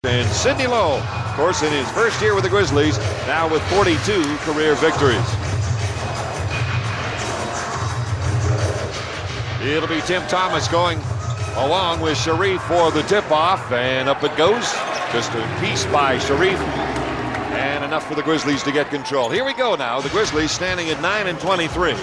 And Sidney Lowe, of course, in his first year with the Grizzlies, now with 42 career victories. It'll be Tim Thomas going along with Sharif for the tip-off, and up it goes. Just a piece by Sharif, and enough for the Grizzlies to get control. Here we go now. The Grizzlies standing at 9-23,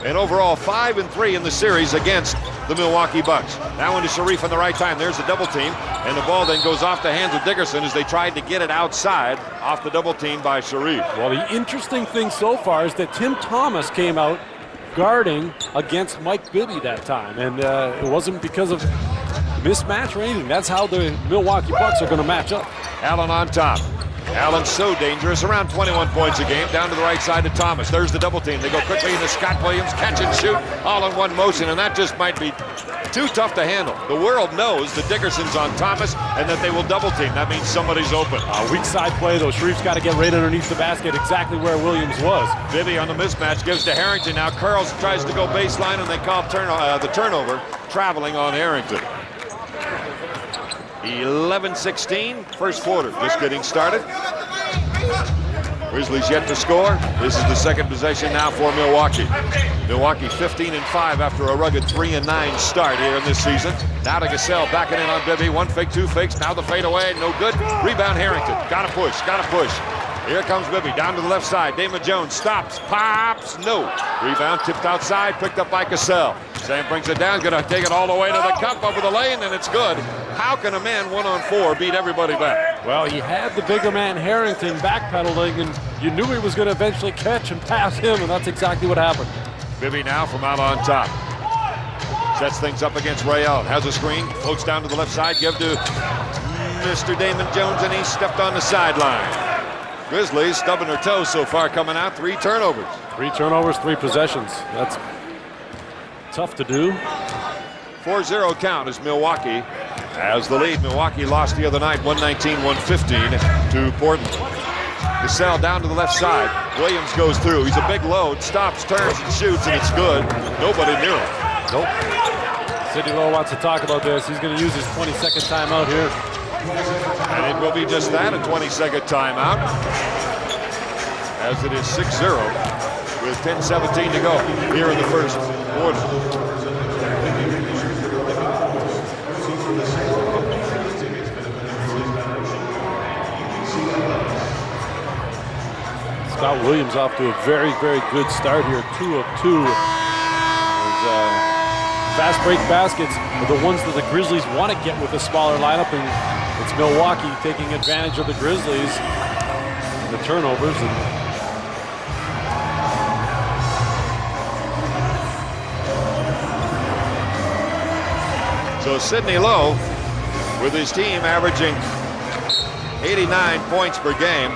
and overall 5-3 in the series against the Milwaukee Bucks. Now into Sharif on the right time. There's a double team, and the ball then goes off the hands of Dickerson as they tried to get it outside off the double team by Sharif. Well, the interesting thing so far is that Tim Thomas came out guarding against Mike Bibby that time, and it wasn't because of mismatch or anything. That's how the Milwaukee Bucks are going to match up. Allen on top. Allen's so dangerous, around 21 points a game, down to the right side to Thomas. There's the double team. They go quickly into Scott Williams, catch and shoot, all in one motion, and that just might be too tough to handle. The world knows that Dickerson's on Thomas and that they will double team. That means somebody's open. Weak side play, though. Sharif's got to get right underneath the basket, exactly where Williams was. Bibby on the mismatch gives to Harrington. Now Curls tries to go baseline, and they call the turnover traveling on Harrington. 11-16, first quarter, just getting started. Grizzlies yet to score. This is the second possession now for Milwaukee. Milwaukee 15-5 after a rugged 3-9 start here in this season. Now to Gasol, backing in on Bibby. One fake, two fakes. Now the fade away, no good. Rebound Harrington. Gotta push, gotta push. Here comes Bibby, down to the left side. Damon Jones stops, pops, no. Rebound tipped outside, picked up by Gasol. Sam brings it down, gonna take it all the way to the cup, over the lane, and it's good. How can a man 1-on-4 beat everybody back? Well, he had the bigger man Harrington backpedaling, and you knew he was gonna eventually catch and pass him, and that's exactly what happened. Bibby now from out on top. Sets things up against Ray Allen. Has a screen, floats down to the left side, give to Mr. Damon Jones, and he stepped on the sideline. Grizzlies stubbing their toes so far coming out. 3 turnovers. 3 turnovers, 3 possessions. That's tough to do. 4-0 count as Milwaukee has the lead. Milwaukee lost the other night 119-115 to Portland. Gasol down to the left side. Williams goes through. He's a big load. Stops, turns, and shoots, and it's good. Nobody near him. Nope. Sidney Lowe wants to talk about this. He's going to use his 22nd timeout here. And it will be just that, a 20-second timeout, as it is 6-0 with 10:17 to go here in the first quarter. Scott Williams off to a very, very good start here, 2 of 2. Fast break baskets are the ones that the Grizzlies want to get with a smaller lineup, and it's Milwaukee taking advantage of the Grizzlies, the turnovers. So Sidney Lowe, with his team averaging 89 points per game,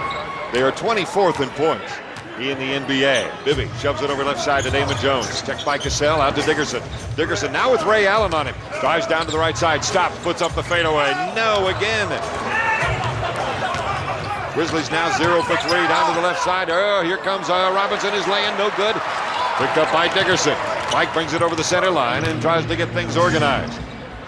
they are 24th in points in the NBA. Bibby shoves it over left side to Damon Jones. Checked by Gasol, out to Dickerson. Dickerson now with Ray Allen on him. Drives down to the right side, stops, puts up the fadeaway. No, again. Grizzlies now 0 for 3 down to the left side. Oh, here comes Robinson, is laying, no good. Picked up by Dickerson. Mike brings it over the center line and tries to get things organized.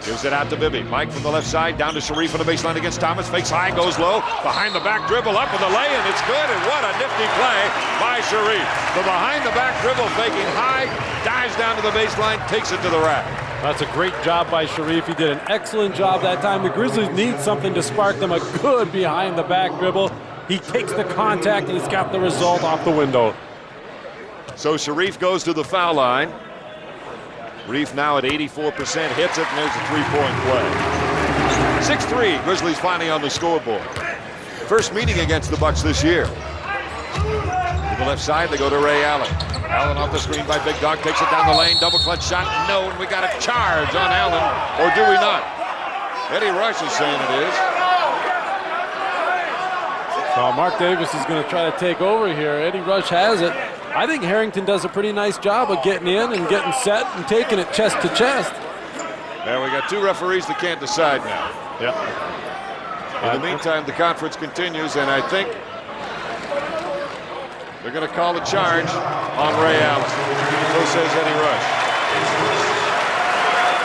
Gives it out to Bibby. Mike from the left side, down to Sharif on the baseline against Thomas. Fakes high, goes low. Behind the back dribble, up with the lay, and it's good. And what a nifty play by Sharif. The behind the back dribble, faking high, dives down to the baseline, takes it to the rack. That's a great job by Sharif. He did an excellent job that time. The Grizzlies need something to spark them. A good behind the back dribble. He takes the contact, and he's got the result off the window. So Sharif goes to the foul line. Reef now at 84%, hits it, and there's a 3-point play. 6-3, Grizzlies finally on the scoreboard. First meeting against the Bucks this year. To the left side, they go to Ray Allen. Allen off the screen by Big Dog, takes it down the lane, double clutch shot, no, and we got a charge on Allen, or do we not? Eddie Rush is saying it is. So Mark Davis is going to try to take over here. Eddie Rush has it. I think Harrington does a pretty nice job of getting in and getting set and taking it chest to chest. Now we got 2 referees that can't decide now. Yep. In the meantime, the conference continues, and I think they're going to call the charge on Ray Allen. So says Eddie Rush.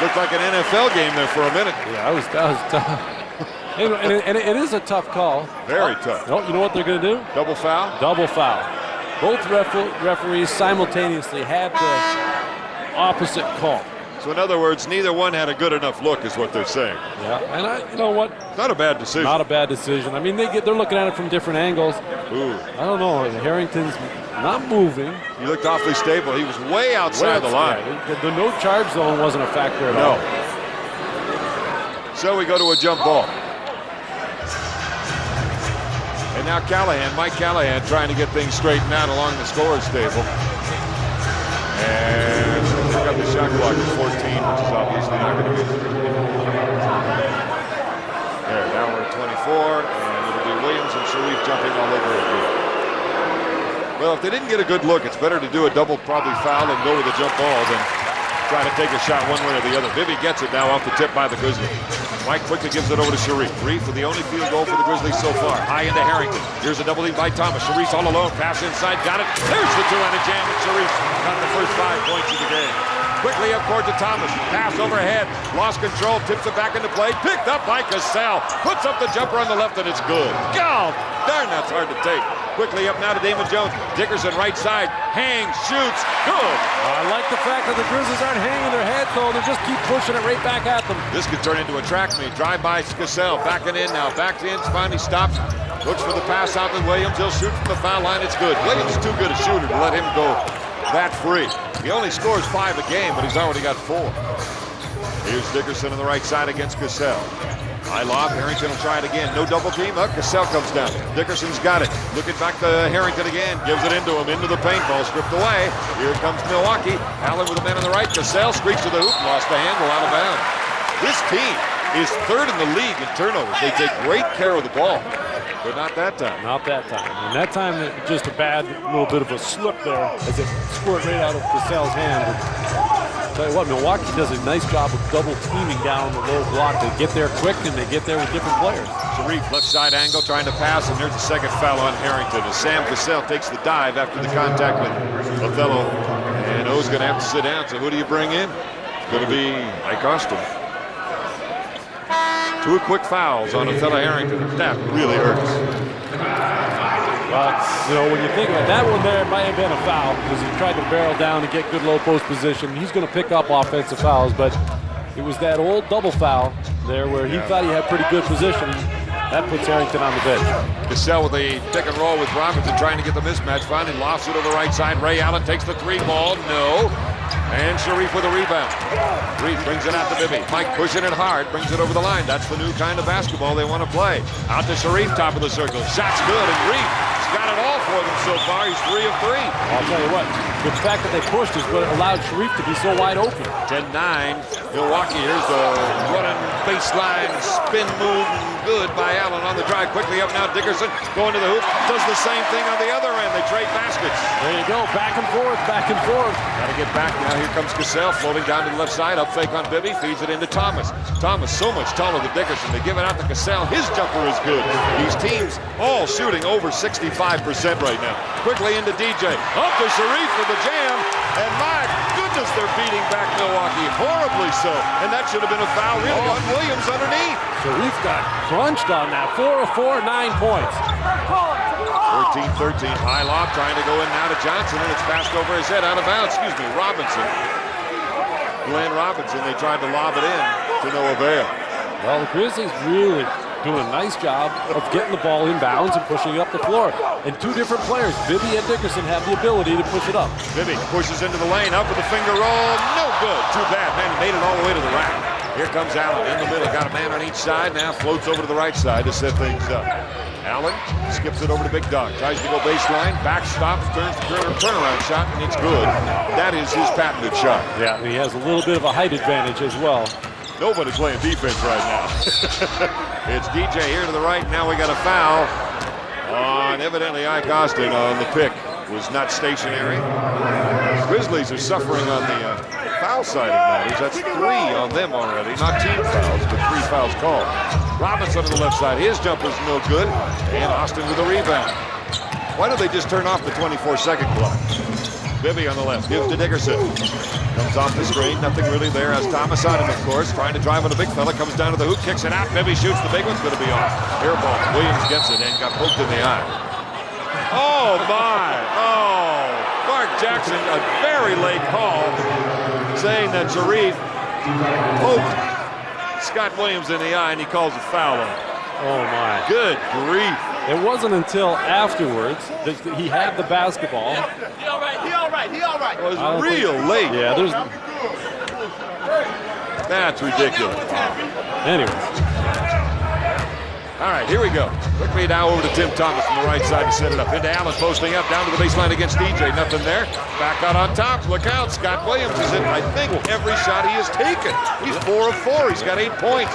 Looked like an NFL game there for a minute. Yeah, that was tough. And it is a tough call. Very tough. No, you know what they're going to do? Double foul? Double foul. Both referees simultaneously had the opposite call. So in other words, neither one had a good enough look is what they're saying. Yeah, and you know what? Not a bad decision. Not a bad decision. I mean, they're looking at it from different angles. Ooh. I don't know. Harrington's not moving. He looked awfully stable. He was way outside the line. Yeah, the no charge zone wasn't a factor at all. So we go to a jump ball. And now Mike Callahan trying to get things straightened out along the scorer's table. And pick up the shot clock at 14, which is obviously not going to be. There, now we're at 24, and it'll be Williams and Sharif jumping all over again. Well, if they didn't get a good look, it's better to do a double probably foul and go with a jump ball than try to take a shot one way or the other. Bibby gets it now off the tip by the Grizzlies. Mike quickly gives it over to Sharif. Sharif with the only field goal for the Grizzlies so far. High into Harrington. Here's a double lead by Thomas. Sharif's all alone. Pass inside. Got it. There's the two-handed jam. And Sharif got the first 5 points of the game. Quickly up court to Thomas. Pass overhead. Lost control. Tips it back into play. Picked up by Cassell. Puts up the jumper on the left, and it's good. God darn, that's hard to take. Quickly up now to Damon Jones. Dickerson right side. Hangs. Shoots. Good. I like the fact that the Grizzlies aren't hanging their head, though. They just keep pushing it right back at them. This could turn into a track meet. Drive by Cassell. Backing in now. Backs in. Finally stops. Looks for the pass out to Williams. He'll shoot from the foul line. It's good. Williams is too good a shooter to let him go that free. He only scores 5 a game, but he's already got 4. Here's Dickerson on the right side against Cassell. High lob. Harrington will try it again. No double team. Cassell comes down. Dickerson's got it. Looking back to Harrington again. Gives it into him. Into the paintball. Stripped away. Here comes Milwaukee. Allen with a man on the right. Cassell streaks to the hoop. Lost the handle out of bounds. This team is 3rd in the league in turnovers. They take great care of the ball. But not that time. Not that time. And that time, just a bad little bit of a slip there as it squirted right out of Cassell's hand. Tell you what, Milwaukee does a nice job of double teaming down the low block. They get there quick and they get there with different players. Sharif, left side angle, trying to pass, and there's a second foul on Harrington as Sam Cassell takes the dive after the contact with Othello. And O's going to have to sit down. So who do you bring in? It's going to be Mike Austin. 2 quick fouls on Othello Harrington. That really hurts. But, you know, when you think about that one there, it might have been a foul because he tried to barrel down and get good low post position. He's going to pick up offensive fouls, but it was that old double foul there where he thought he had pretty good position. That puts Harrington on the bench. Cassell with a pick and roll with Robinson trying to get the mismatch. Finally lost it over the right side. Ray Allen takes the 3 ball. No. And Sharif with a rebound. Reed brings it out to Bibby. Mike pushing it hard, brings it over the line. That's the new kind of basketball they want to play. Out to Sharif, top of the circle. Shot's good, and Reed's got it all for them so far. He's 3 of 3. I'll tell you what, the fact that they pushed is what allowed Sharif to be so wide open. 10-9, Milwaukee. Here's the running baseline spin move. Good by Allen on the drive. Quickly up now, Dickerson going to the hoop. Does the same thing on the other end. They trade baskets. There you go, back and forth, back and forth. Got to get back now. Here comes Cassell floating down to the left side. Up fake on Bibby. Feeds it into Thomas. Thomas so much taller than Dickerson. They give it out to Cassell. His jumper is good. These teams all shooting over 65% right now. Quickly into DJ. Up to Sharif for the jam. And my goodness, they're beating back Milwaukee. Horribly so. And that should have been a foul really on Williams underneath. Sharif got crunched on that. 4 of 4, 9 points. 13-13. High lob trying to go in now to Johnson, and it's passed over his head out of bounds. Excuse me, Robinson. Glenn Robinson, they tried to lob it in to no avail. Well, the Grizzlies really doing a nice job of getting the ball in bounds and pushing it up the floor. And 2 different players, Bibby and Dickerson, have the ability to push it up. Bibby pushes into the lane, up with a finger roll. No good. Too bad. Man, made it all the way to the rack. Here comes Allen in the middle. Got a man on each side. Now floats over to the right side to set things up. Allen skips it over to Big Dog. Tries to go baseline. Back stops. Turns the turnaround shot, and it's good. That is his patented shot. Yeah, he has a little bit of a height advantage as well. Nobody's playing defense right now. It's DJ here to the right. Now we got a foul on evidently Ike Austin on the pick. Was not stationary. Grizzlies are suffering on the foul side of matters. That's 3 on them already. Not team fouls, but 3 fouls called. Robinson on the left side. His jumper's no good. And Austin with a rebound. Why don't they just turn off the 24-second clock? Bibby on the left. Gives to Dickerson. Comes off the screen, nothing really there. Has Thomas on him, of course. Trying to drive on a big fella, comes down to the hoop, kicks it out. Bibby shoots the big one's going to be off. Air ball. Williams gets it and got poked in the eye. Oh my! Oh, Mark Jackson, a very late call, saying that Sharif poked Scott Williams in the eye, and he calls a foul on it. Oh my! Good grief! It wasn't until afterwards that he had the basketball. He all right. He all right. He all right. It was real late. Yeah, there's. That's ridiculous. Anyway. All right, here we go. Quickly now over to Tim Thomas from the right side to set it up. Into Allen posting up, down to the baseline against DJ. Nothing there. Back out on top. Look out. Scott Williams is in, I think, every shot he has taken. He's 4 of 4. He's got 8 points.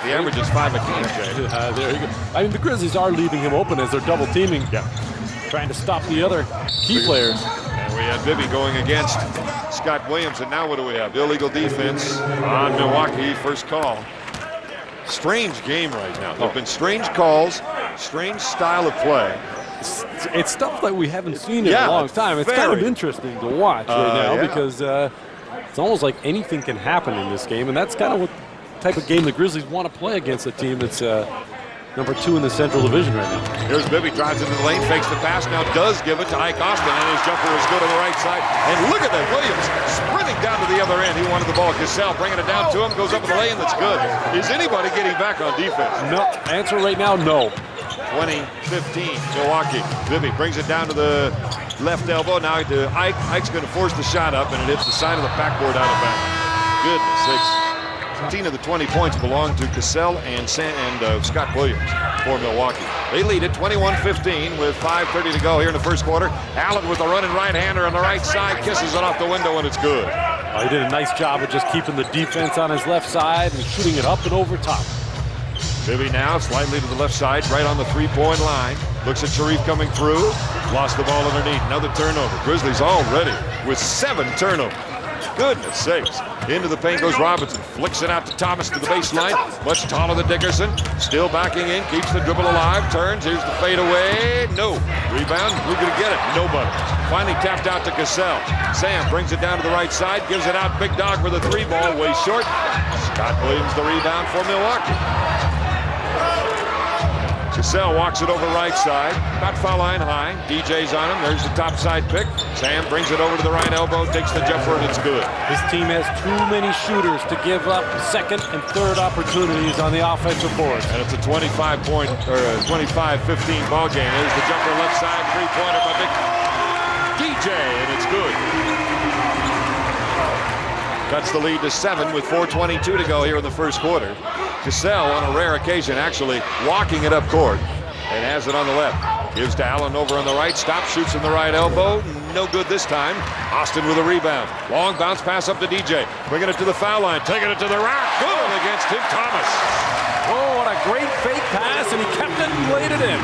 The average is 5 a game, Jay. There you go. I mean, the Grizzlies are leaving him open as they're double teaming. Yeah. Trying to stop the other key players. And we had Bibby going against Scott Williams. And now what do we have? Illegal defense on Milwaukee. First call. Strange game right now. There have been strange calls, strange style of play. It's stuff that we haven't seen in a long time. It's kind of interesting to watch right now because it's almost like anything can happen in this game, and that's kind of what type of game the Grizzlies want to play against a team that's number 2 in the Central Division right now. Here's Bibby, drives into the lane, fakes the pass, now does give it to Ike Austin, and his jumper is good on the right side. And look at that, Williams sprinting down to the other end. He wanted the ball. Cassell bringing it down to him, goes up in the lane, that's good. Is anybody getting back on defense? No. Answer right now, no. 20-15, Milwaukee. Bibby brings it down to the left elbow. Now to Ike. Ike's going to force the shot up, and it hits the side of the backboard out of bounds. Goodness sakes. 15 of the 20 points belong to Cassell and Scott Williams for Milwaukee. They lead it 21-15 with 5:30 to go here in the first quarter. Allen with a running right-hander on the right side, kisses it off the window, and it's good. He did a nice job of just keeping the defense on his left side and shooting it up and over top. Bibby now slightly to the left side, right on the three-point line. Looks at Sharif coming through. Lost the ball underneath. Another turnover. Grizzlies already with 7 turnovers. Goodness sakes. Into the paint goes Robinson. Flicks it out to Thomas to the baseline. Much taller than Dickerson. Still backing in. Keeps the dribble alive. Turns. Here's the fadeaway. No. Rebound. Who's going to get it? Nobody. Finally tapped out to Cassell. Sam brings it down to the right side. Gives it out. Big Dog with a 3-ball. Way short. Scott Williams the rebound for Milwaukee. Cassell walks it over right side. About foul line high. DJ's on him. There's the top side pick. Sam brings it over to the right elbow. Takes the jumper, and it's good. This team has too many shooters to give up second and third opportunities on the offensive board. And it's a 25-15 ball game. There's the jumper left side. 3-pointer by Big DJ, and it's good. Cuts the lead to 7 with 4:22 to go here in the first quarter. Cassell on a rare occasion actually walking it up court and has it on the left. Gives to Allen over on the right. Stops, shoots in the right elbow. No good this time. Austin with a rebound. Long bounce pass up to DJ. Bringing it to the foul line. Taking it to the rack. Good against Tim Thomas. Oh, what a great fake pass, and he kept it and laid it in.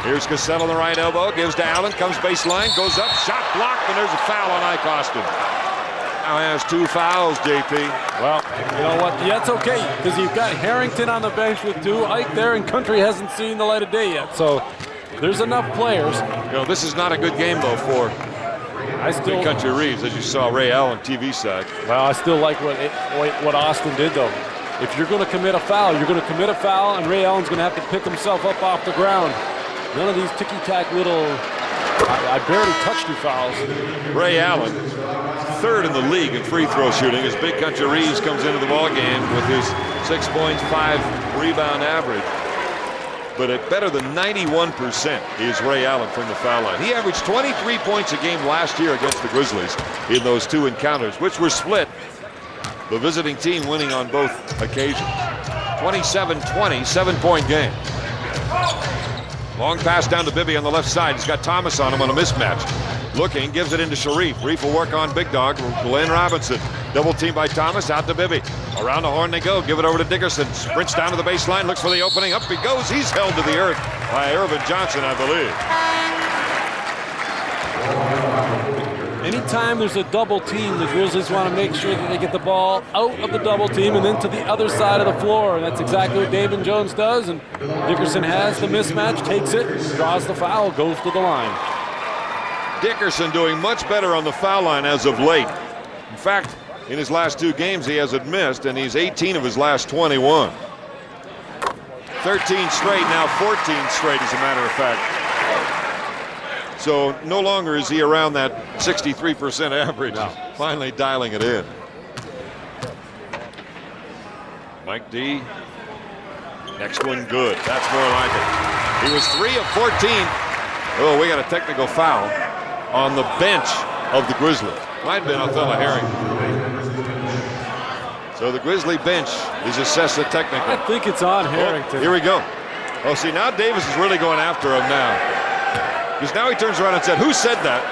Here's Cassell on the right elbow. Gives to Allen. Comes baseline. Goes up. Shot blocked. And there's a foul on Ike Austin. Now has 2 fouls, JP. Well, you know what? That's okay, because you've got Harrington on the bench with 2. Ike there, and Country hasn't seen the light of day yet. So there's enough players. You know, this is not a good game, though, for Big Country Reeves, as you saw Ray Allen TV side. Well, I still like what Austin did, though. If you're going to commit a foul, you're going to commit a foul, and Ray Allen's going to have to pick himself up off the ground. None of these ticky-tack little, I barely touched you fouls. Ray Allen, 3rd in the league in free throw shooting as Big Country Reeves comes into the ball game with his 6 points, 5 rebound average. But at better than 91% is Ray Allen from the foul line. He averaged 23 points a game last year against the Grizzlies in those 2 encounters, which were split. The visiting team winning on both occasions. 27-20, 7-point game. Long pass down to Bibby on the left side. He's got Thomas on him on a mismatch. Looking, gives it into Sharif. Reef will work on Big Dog. Glenn Robinson. Double team by Thomas. Out to Bibby. Around the horn they go. Give it over to Dickerson. Sprints down to the baseline. Looks for the opening. Up he goes. He's held to the earth by Irvin Johnson, I believe. Anytime there's a double team, the Grizzlies want to make sure that they get the ball out of the double team and then to the other side of the floor. And that's exactly what David Jones does. And Dickerson has the mismatch, takes it, draws the foul, goes to the line. Dickerson doing much better on the foul line as of late. In fact, in his last 2 games, he hasn't missed, and he's 18 of his last 21. 13 straight, now 14 straight, as a matter of fact. So no longer is he around that 63% average. No. Finally dialing it in. Mike D. Next one good. That's more like it. He was 3 of 14. Oh, we got a technical foul on the bench of the Grizzlies. Might have been Othello Harrington. So the Grizzly bench is assessed a technical. I think it's on Harrington. Oh, here we go. Oh, see, now Davis is really going after him now. Because now he turns around and said, who said that?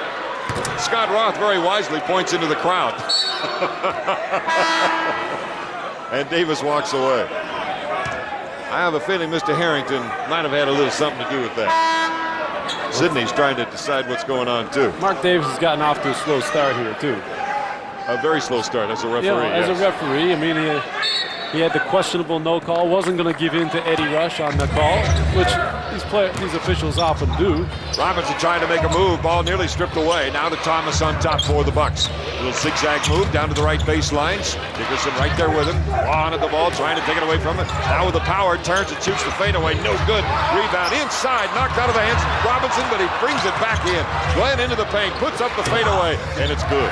Scott Roth very wisely points into the crowd. And Davis walks away. I have a feeling Mr. Harrington might have had a little something to do with that. Sidney's trying to decide what's going on, too. Mark Davis has gotten off to a slow start here, too. A very slow start as a referee. As a referee, I mean, he had the questionable no call. Wasn't going to give in to Eddie Rush on the call, which these officials often do. Robinson trying to make a move. Ball nearly stripped away. Now to Thomas on top for the Bucks. Little zigzag move down to the right baseline. Dickerson right there with him. On at the ball, trying to take it away from it. Now with the power, turns and shoots the fadeaway. No good. Rebound inside, knocked out of the hands of Robinson, but he brings it back in. Glenn into the paint, puts up the fadeaway, and it's good.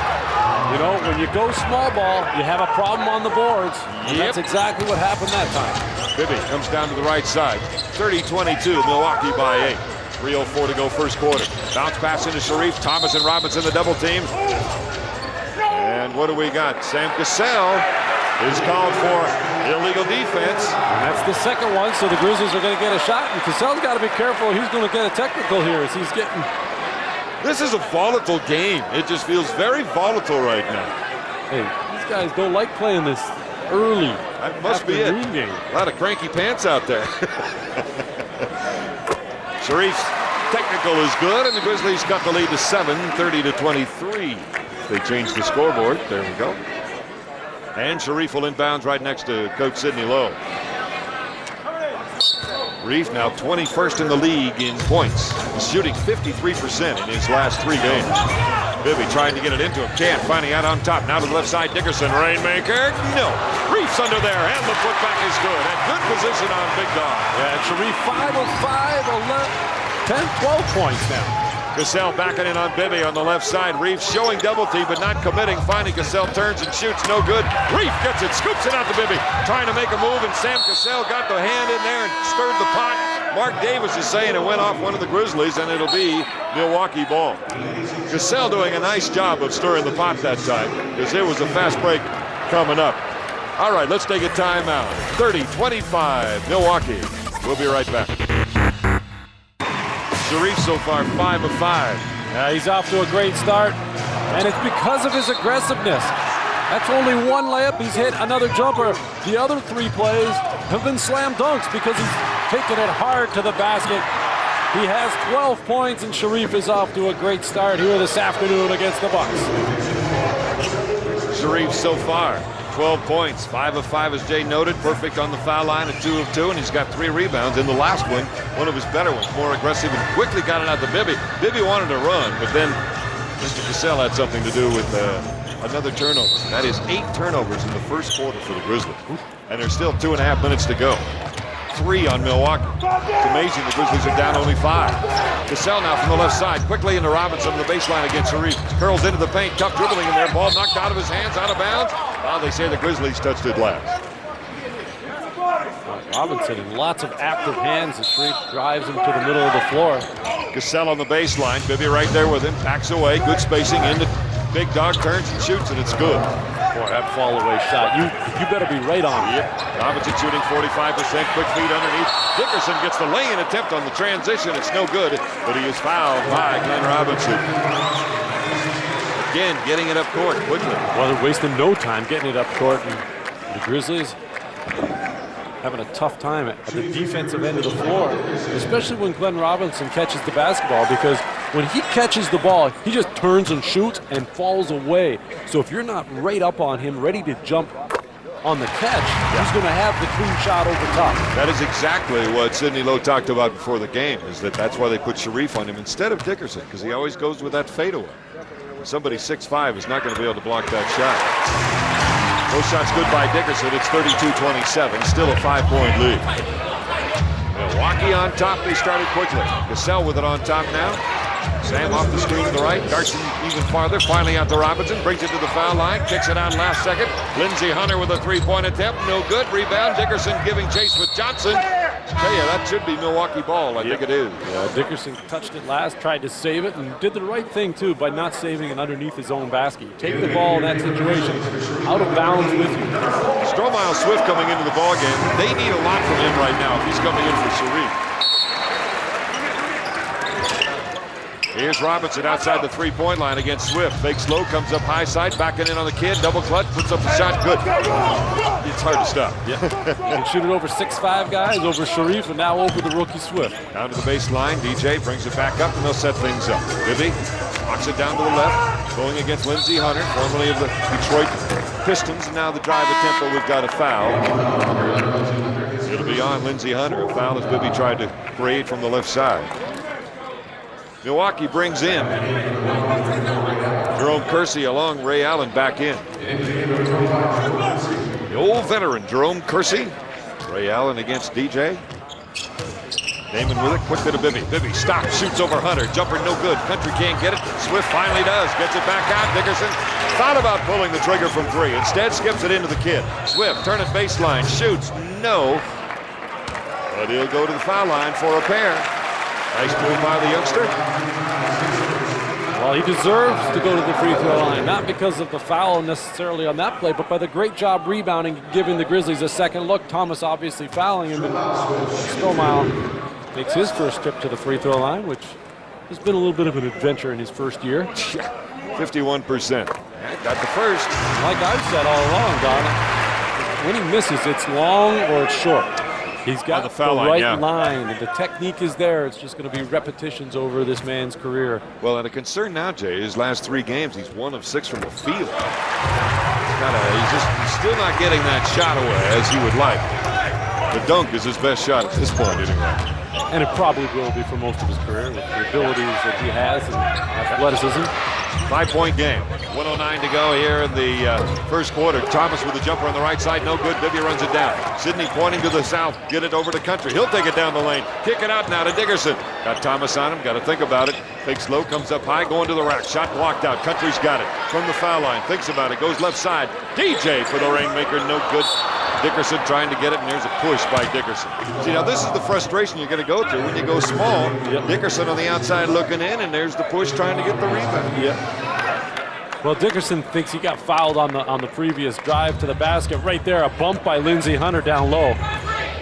You know, when you go small ball, you have a problem on the boards. And that's exactly what happened that time. Bibby comes down to the right side. 30-22, Milwaukee by 8. 3:04 to go first quarter. Bounce pass into Sharif. Thomas and Robinson, the double team. And what do we got? Sam Cassell is called for illegal defense. And that's the second one, so the Grizzlies are going to get a shot. And Cassell's got to be careful. He's going to get a technical here as he's getting... This is a volatile game. It just feels very volatile right now. Hey, these guys don't like playing this early. That must be it. Game. A lot of cranky pants out there. Sharif's technical is good, and the Grizzlies cut the lead to 7, 30-23. They changed the scoreboard. There we go. And Sharif will inbounds right next to Coach Sidney Lowe. Reef now 21st in the league in points. He's shooting 53% in his last 3 games. Bibby trying to get it into him. Can't. Finding out on top. Now to the left side. Dickerson. Rainmaker. No. Reef's under there. And the putback is good. And good position on Big Dog. Yeah, and Sharif 5 of 5, 11, 10, 12 points now. Cassell backing in on Bibby on the left side. Reef showing double team but not committing. Finally Cassell turns and shoots. No good. Reef gets it. Scoops it out to Bibby. Trying to make a move, and Sam Cassell got the hand in there and stirred the pot. Mark Davis is saying it went off one of the Grizzlies, and it'll be Milwaukee ball. Cassell doing a nice job of stirring the pot that time, because there was a fast break coming up. All right, let's take a timeout. 30-25, Milwaukee. We'll be right back. Sharif so far 5 of 5. Yeah, he's off to a great start, and it's because of his aggressiveness. That's only one layup. He's hit another jumper. The other 3 plays have been slam dunks because he's taken it hard to the basket. He has 12 points, and Sharif is off to a great start here this afternoon against the Bucks. Sharif so far 12 points, 5 of 5 as Jay noted, perfect on the foul line at 2 of 2, and he's got 3 rebounds. In the last one of his better ones, more aggressive and quickly got it out to Bibby. Bibby wanted to run, but then Mr. Cassell had something to do with another turnover. That is 8 turnovers in the first quarter for the Grizzlies, and there's still 2.5 minutes to go. 3 on Milwaukee. It's amazing the Grizzlies are down only 5. Cassell now from the left side, quickly into Robinson on the baseline against Sharif. Curls into the paint, tough dribbling in there. Ball knocked out of his hands, out of bounds. Now they say the Grizzlies touched it last. Robinson in lots of active hands as Sharif drives him to the middle of the floor. Cassell on the baseline, Bibby right there with him, backs away, good spacing into Big Dog, turns and shoots, and it's good. Boy, that fall away shot, you better be right on it. Yep, Robinson shooting 45%, quick feed underneath. Dickerson gets the lay-in attempt on the transition. It's no good, but he is fouled by Glenn Robinson. Again, getting it up court quickly. Well, they're wasting no time getting it up court, and the Grizzlies having a tough time at the defensive end of the floor, especially when Glenn Robinson catches the basketball, because when he catches the ball, he just turns and shoots and falls away. So if you're not right up on him, ready to jump on the catch, he's going to have the clean shot over top. That is exactly what Sidney Lowe talked about before the game, is that's why they put Sharif on him instead of Dickerson, because he always goes with that fadeaway. Somebody 6'5" is not going to be able to block that shot. Those shots good by Dickerson. It's 32-27. Still a 5-point lead. Milwaukee on top. They started quickly. Cassell with it on top now. Sam off the screen to the right. Garson even farther. Finally out to Robinson. Brings it to the foul line. Kicks it out last second. Lindsey Hunter with a 3-point attempt. No good. Rebound. Dickerson giving chase with Johnson. Tell you, that should be Milwaukee ball. I think it is. Yeah, Dickerson touched it last, tried to save it, and did the right thing, too, by not saving it underneath his own basket. You take the ball in that situation out of bounds with you. Stromile Swift coming into the ball game. They need a lot from him right now if he's coming in for Sharif. Here's Robinson outside the 3-point line against Swift. Fakes low, comes up high side, backing in on the kid. Double clutch, puts up the shot. Good. It's hard to stop. Yeah. And shoot it over 6'5" guys, over Sharif, and now over the rookie Swift. Down to the baseline. DJ brings it back up, and they'll set things up. Bibby knocks it down to the left, going against Lindsey Hunter, formerly of the Detroit Pistons, and now the drive attempt, but we've got a foul. It'll be on Lindsey Hunter. A foul as Bibby tried to create from the left side. Milwaukee brings in Jerome Kersey along Ray Allen back in. The old veteran Jerome Kersey. Ray Allen against DJ. Damon with it, quick to Bibby. Bibby stops, shoots over Hunter. Jumper no good. Country can't get it. Swift finally does. Gets it back out. Dickerson thought about pulling the trigger from 3. Instead skips it into the kid. Swift, turn it baseline, shoots. No. But he'll go to the foul line for a pair. Nice move by the youngster. Well, he deserves to go to the free throw line, not because of the foul necessarily on that play, but by the great job rebounding, giving the Grizzlies a second look. Thomas obviously fouling him, and Stromile makes his first trip to the free throw line, which has been a little bit of an adventure in his first year. 51%. Got the first. Like I've said all along, Don, when he misses, it's long or it's short. He's got the right line, and the technique is there. It's just going to be repetitions over this man's career. Well, and a concern now, Jay, his last 3 games, he's 1 of 6 from the field. He's still not getting that shot away as he would like. The dunk is his best shot at this point, anyway. And it probably will be for most of his career with the abilities that he has and athleticism. 5-point game. 1:09 to go here in the first quarter. Thomas with the jumper on the right side. No good. Bibby runs it down. Sidney pointing to the south. Get it over to Country. He'll take it down the lane. Kick it out now to Dickerson. Got Thomas on him. Got to think about it. Fakes low. Comes up high. Going to the rack. Shot blocked out. Country's got it. From the foul line. Thinks about it. Goes left side. DJ for the rainmaker. No good. Dickerson trying to get it, and there's a push by Dickerson. See, now this is the frustration you're going to go through when you go small. Yep. Dickerson on the outside looking in, and there's the push trying to get the rebound. Yep. Well, Dickerson thinks he got fouled on the previous drive to the basket. Right there, a bump by Lindsey Hunter down low.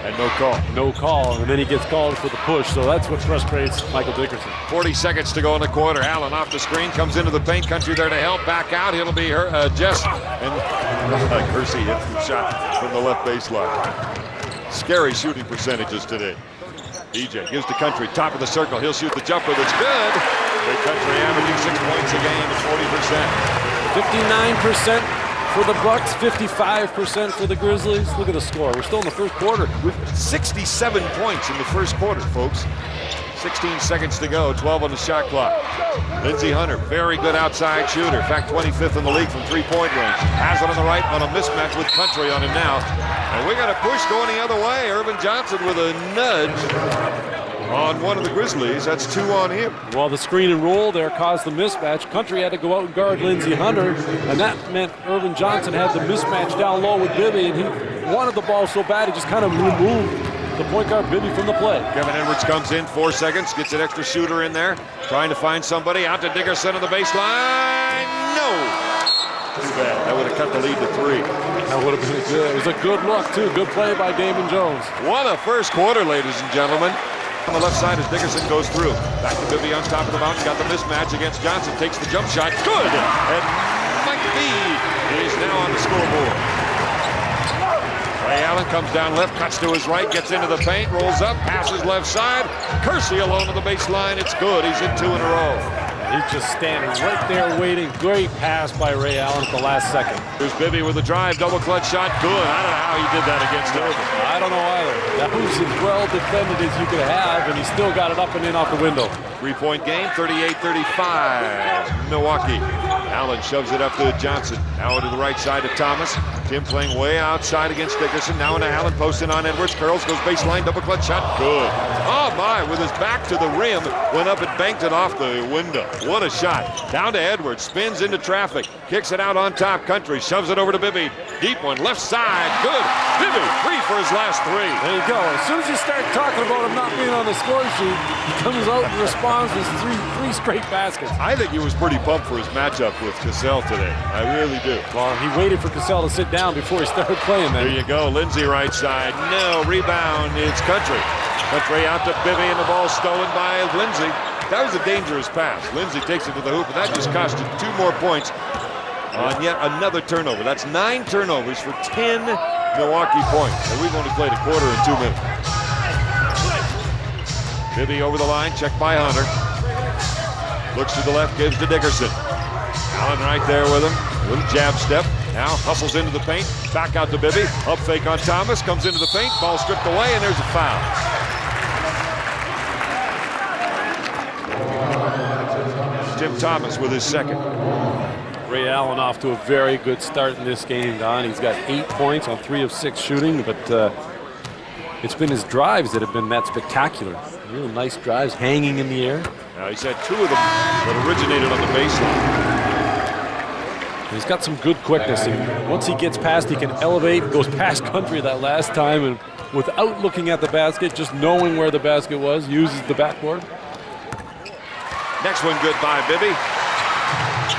And no call. No call, and then he gets called for the push, so that's what frustrates Michael Dickerson. 40 seconds to go in the quarter. Allen off the screen, comes into the paint. Country there to help, back out. It'll be Jess. And Kersey hits the shot from the left baseline. Scary shooting percentages today. DJ gives to Country, top of the circle. He'll shoot the jumper that's good. Big Country averaging 6 points a game at 40%. 59% for the Bucks, 55% for the Grizzlies. Look at the score. We're still in the first quarter. We've 67 points in the first quarter, folks. 16 seconds to go, 12 on the shot clock. Lindsey Hunter, very good outside shooter. In fact, 25th in the league from 3-point range. Has it on the right on a mismatch with Country on him now. And we got a push going the other way. Irvin Johnson with a nudge on one of the Grizzlies. That's 2 on him. Well, the screen and roll there caused the mismatch. Country had to go out and guard Lindsey Hunter, and that meant Irvin Johnson had the mismatch down low with Bibby, and he wanted the ball so bad he just kind of removed the point guard Bibby from the play. Kevin Edwards comes in, 4 seconds, gets an extra shooter in there, trying to find somebody. Out to Dickerson on the baseline. No! Too bad. That would have cut the lead to 3. That would have been good. It was a good look, too. Good play by Damon Jones. What a first quarter, ladies and gentlemen. On the left side as Dickerson goes through. Back to Bibby on top of the mountain. Got the mismatch against Johnson. Takes the jump shot. Good! And Mike B is now on the scoreboard. Ray Allen comes down left, cuts to his right, gets into the paint, rolls up, passes left side. Kersey alone on the baseline. It's good. He's in 2 in a row. He's just standing right there waiting. Great pass by Ray Allen at the last second. Here's Bibby with a drive, double clutch shot. Good. I don't know how he did that against Irvin. I don't know either. That was as well defended as you could have, and he still got it up and in off the window. 3-point game, 38-35, Milwaukee. Allen shoves it up to Johnson. Now to the right side to Thomas. Tim playing way outside against Dickerson. Now into Allen, posting on Edwards. Curls, goes baseline, double clutch shot. Good. Oh my, with his back to the rim, went up and banked it off the window. What a shot. Down to Edwards, spins into traffic, kicks it out on top. Country shoves it over to Bibby. Deep one, left side, good. Bibby, 3 for his last 3. There you go. As soon as you start talking about him not being on the score sheet, he comes out and responds with three straight baskets. I think he was pretty pumped for his matchup with Cassell today. I really do. Well, he waited for Cassell to sit down before he started playing then. There you go. Lindsay right side. No, rebound. It's Country. Country out to Bibby, and the ball stolen by Lindsay. That was a dangerous pass. Lindsay takes it to the hoop, and that just cost him 2 more points on yet another turnover. That's 9 turnovers for 10 Milwaukee points. And we've only played a quarter in 2 minutes. Bibby over the line, checked by Hunter. Looks to the left, gives to Dickerson. Allen right there with him. Little jab step. Now hustles into the paint. Back out to Bibby. Up fake on Thomas. Comes into the paint. Ball stripped away, and there's a foul. Tim Thomas with his second. Ray Allen off to a very good start in this game, Don. He's got 8 points on 3 of 6 shooting, but it's been his drives that have been that spectacular. Really nice drives hanging in the air. Now he's had 2 of them that originated on the baseline. He's got some good quickness, and once he gets past, he can elevate, goes past Country that last time, and without looking at the basket, just knowing where the basket was, uses the backboard. Next one good by Bibby.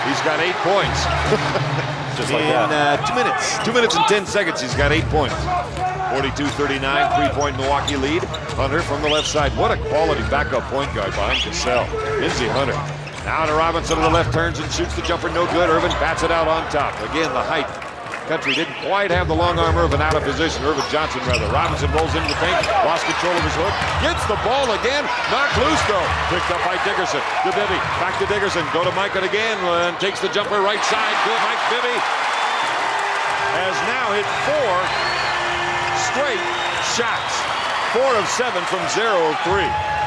He's got 8 points. Just like in that. 2 minutes. 2 minutes and 10 seconds, he's got 8 points. 42-39, 3-point Milwaukee lead. Hunter from the left side. What a quality backup point guard behind Cassell. Lindsay Hunter. Now to Robinson to the left, turns and shoots the jumper, no good. Irvin bats it out on top. Again, the height. Country didn't quite have the long arm Irvin out of position. Irvin Johnson, rather. Robinson rolls into the paint, lost control of his hook. Gets the ball again, knocked loose though. Picked up by Dickerson. To Bibby, back to Dickerson. Go to Mike again, and takes the jumper right side. Good, Mike Bibby has now hit 4 straight shots. 4 of 7 from 0 of 3.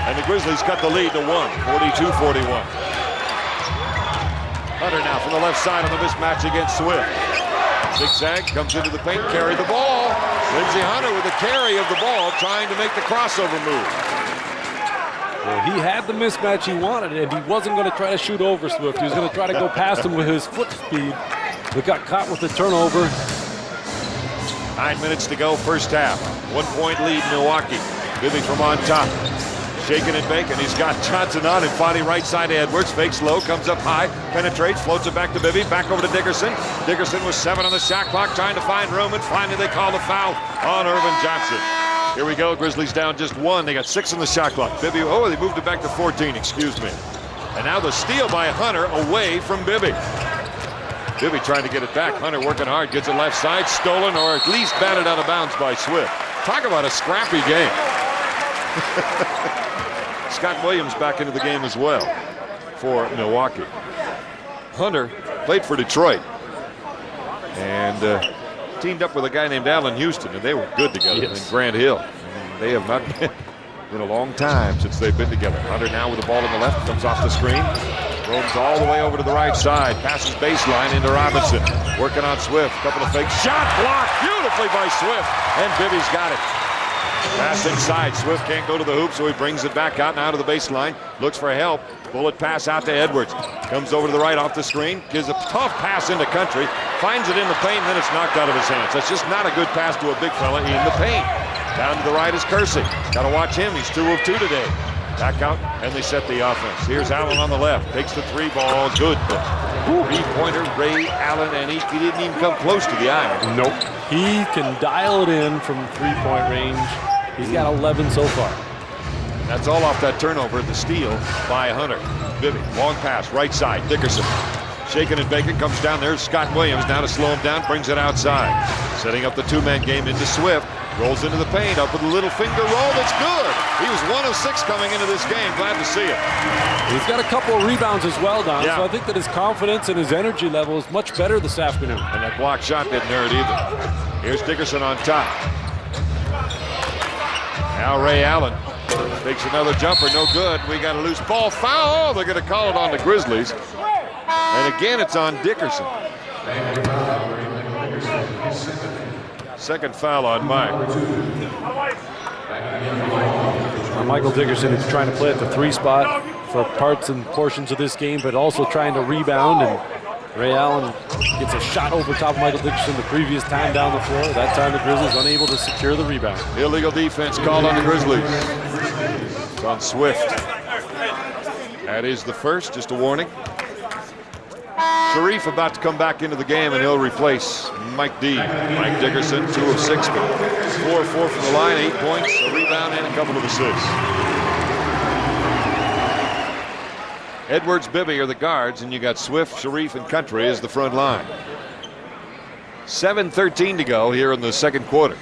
And the Grizzlies cut the lead to 1, 42-41. Hunter now from the left side on the mismatch against Swift. Zigzag, comes into the paint, carry the ball. Lindsay Hunter with the carry of the ball, trying to make the crossover move. Well, he had the mismatch he wanted, and he wasn't going to try to shoot over Swift. He was going to try to go past him with his foot speed, but got caught with the turnover. 9 minutes to go, first half. 1 point lead, Milwaukee. Bibby from on top. Shaking and baking. He's got Johnson on him. Fighting right side to Edwards. Fakes low. Comes up high. Penetrates. Floats it back to Bibby. Back over to Dickerson. Dickerson was 7 on the shot clock. Trying to find room. And finally they call the foul on Irvin Johnson. Here we go. Grizzlies down just 1. They got 6 on the shot clock. Bibby. Oh, they moved it back to 14. Excuse me. And now the steal by Hunter away from Bibby. Bibby trying to get it back. Hunter working hard. Gets it left side. Stolen or at least batted out of bounds by Swift. Talk about a scrappy game. Scott Williams back into the game as well for Milwaukee. Hunter played for Detroit and teamed up with a guy named Allen Houston, and they were good together in Grant Hill. And they have not been in a long time since they've been together. Hunter now with the ball on the left, comes off the screen, roams all the way over to the right side, passes baseline into Robinson, working on Swift, couple of fakes, shot blocked beautifully by Swift, and Bibby's got it. Pass inside. Swift can't go to the hoop, so he brings it back out and out of the baseline. Looks for help. Bullet pass out to Edwards. Comes over to the right off the screen. Gives a tough pass into Country. Finds it in the paint, and then it's knocked out of his hands. That's just not a good pass to a big fella in the paint. Down to the right is Kersey. Got to watch him. He's 2 of 2 today. Back out, and they set the offense. Here's Allen on the left. Takes the 3 ball. Good. Three-pointer, Ray Allen, and he didn't even come close to the iron. Nope. He can dial it in from 3-point range. He's got 11 so far. That's all off that turnover, the steal by Hunter. Bibby, long pass, right side, Dickerson. Shaking and baking, comes down there. Scott Williams now to slow him down, brings it outside. Setting up the 2-man game into Swift. Rolls into the paint, up with a little finger roll, that's good. He was 1 of 6 coming into this game, glad to see it. He's got a couple of rebounds as well, Don, yeah. So I think that his confidence and his energy level is much better this afternoon. And that block shot didn't hurt either. Here's Dickerson on top. Now Ray Allen takes another jumper, no good. We got a loose ball foul. Oh, they're going to call it on the Grizzlies. And again, it's on Dickerson. Second foul on Mike. Michael Dickerson is trying to play at the 3 spot for parts and portions of this game, but also trying to rebound. And Ray Allen gets a shot over top of Michael Dickerson the previous time down the floor. That time the Grizzlies unable to secure the rebound. Illegal defense called on the Grizzlies. It's on Swift. That is the first, just a warning. Sharif about to come back into the game, and he'll replace Mike D. Mike Dickerson, 2 of 6, 4 of 4 from the line, 8 points, a rebound, and a couple of assists. Edwards, Bibby are the guards, and you got Swift, Sharif, and Country as the front line. 7:13 to go here in the second quarter.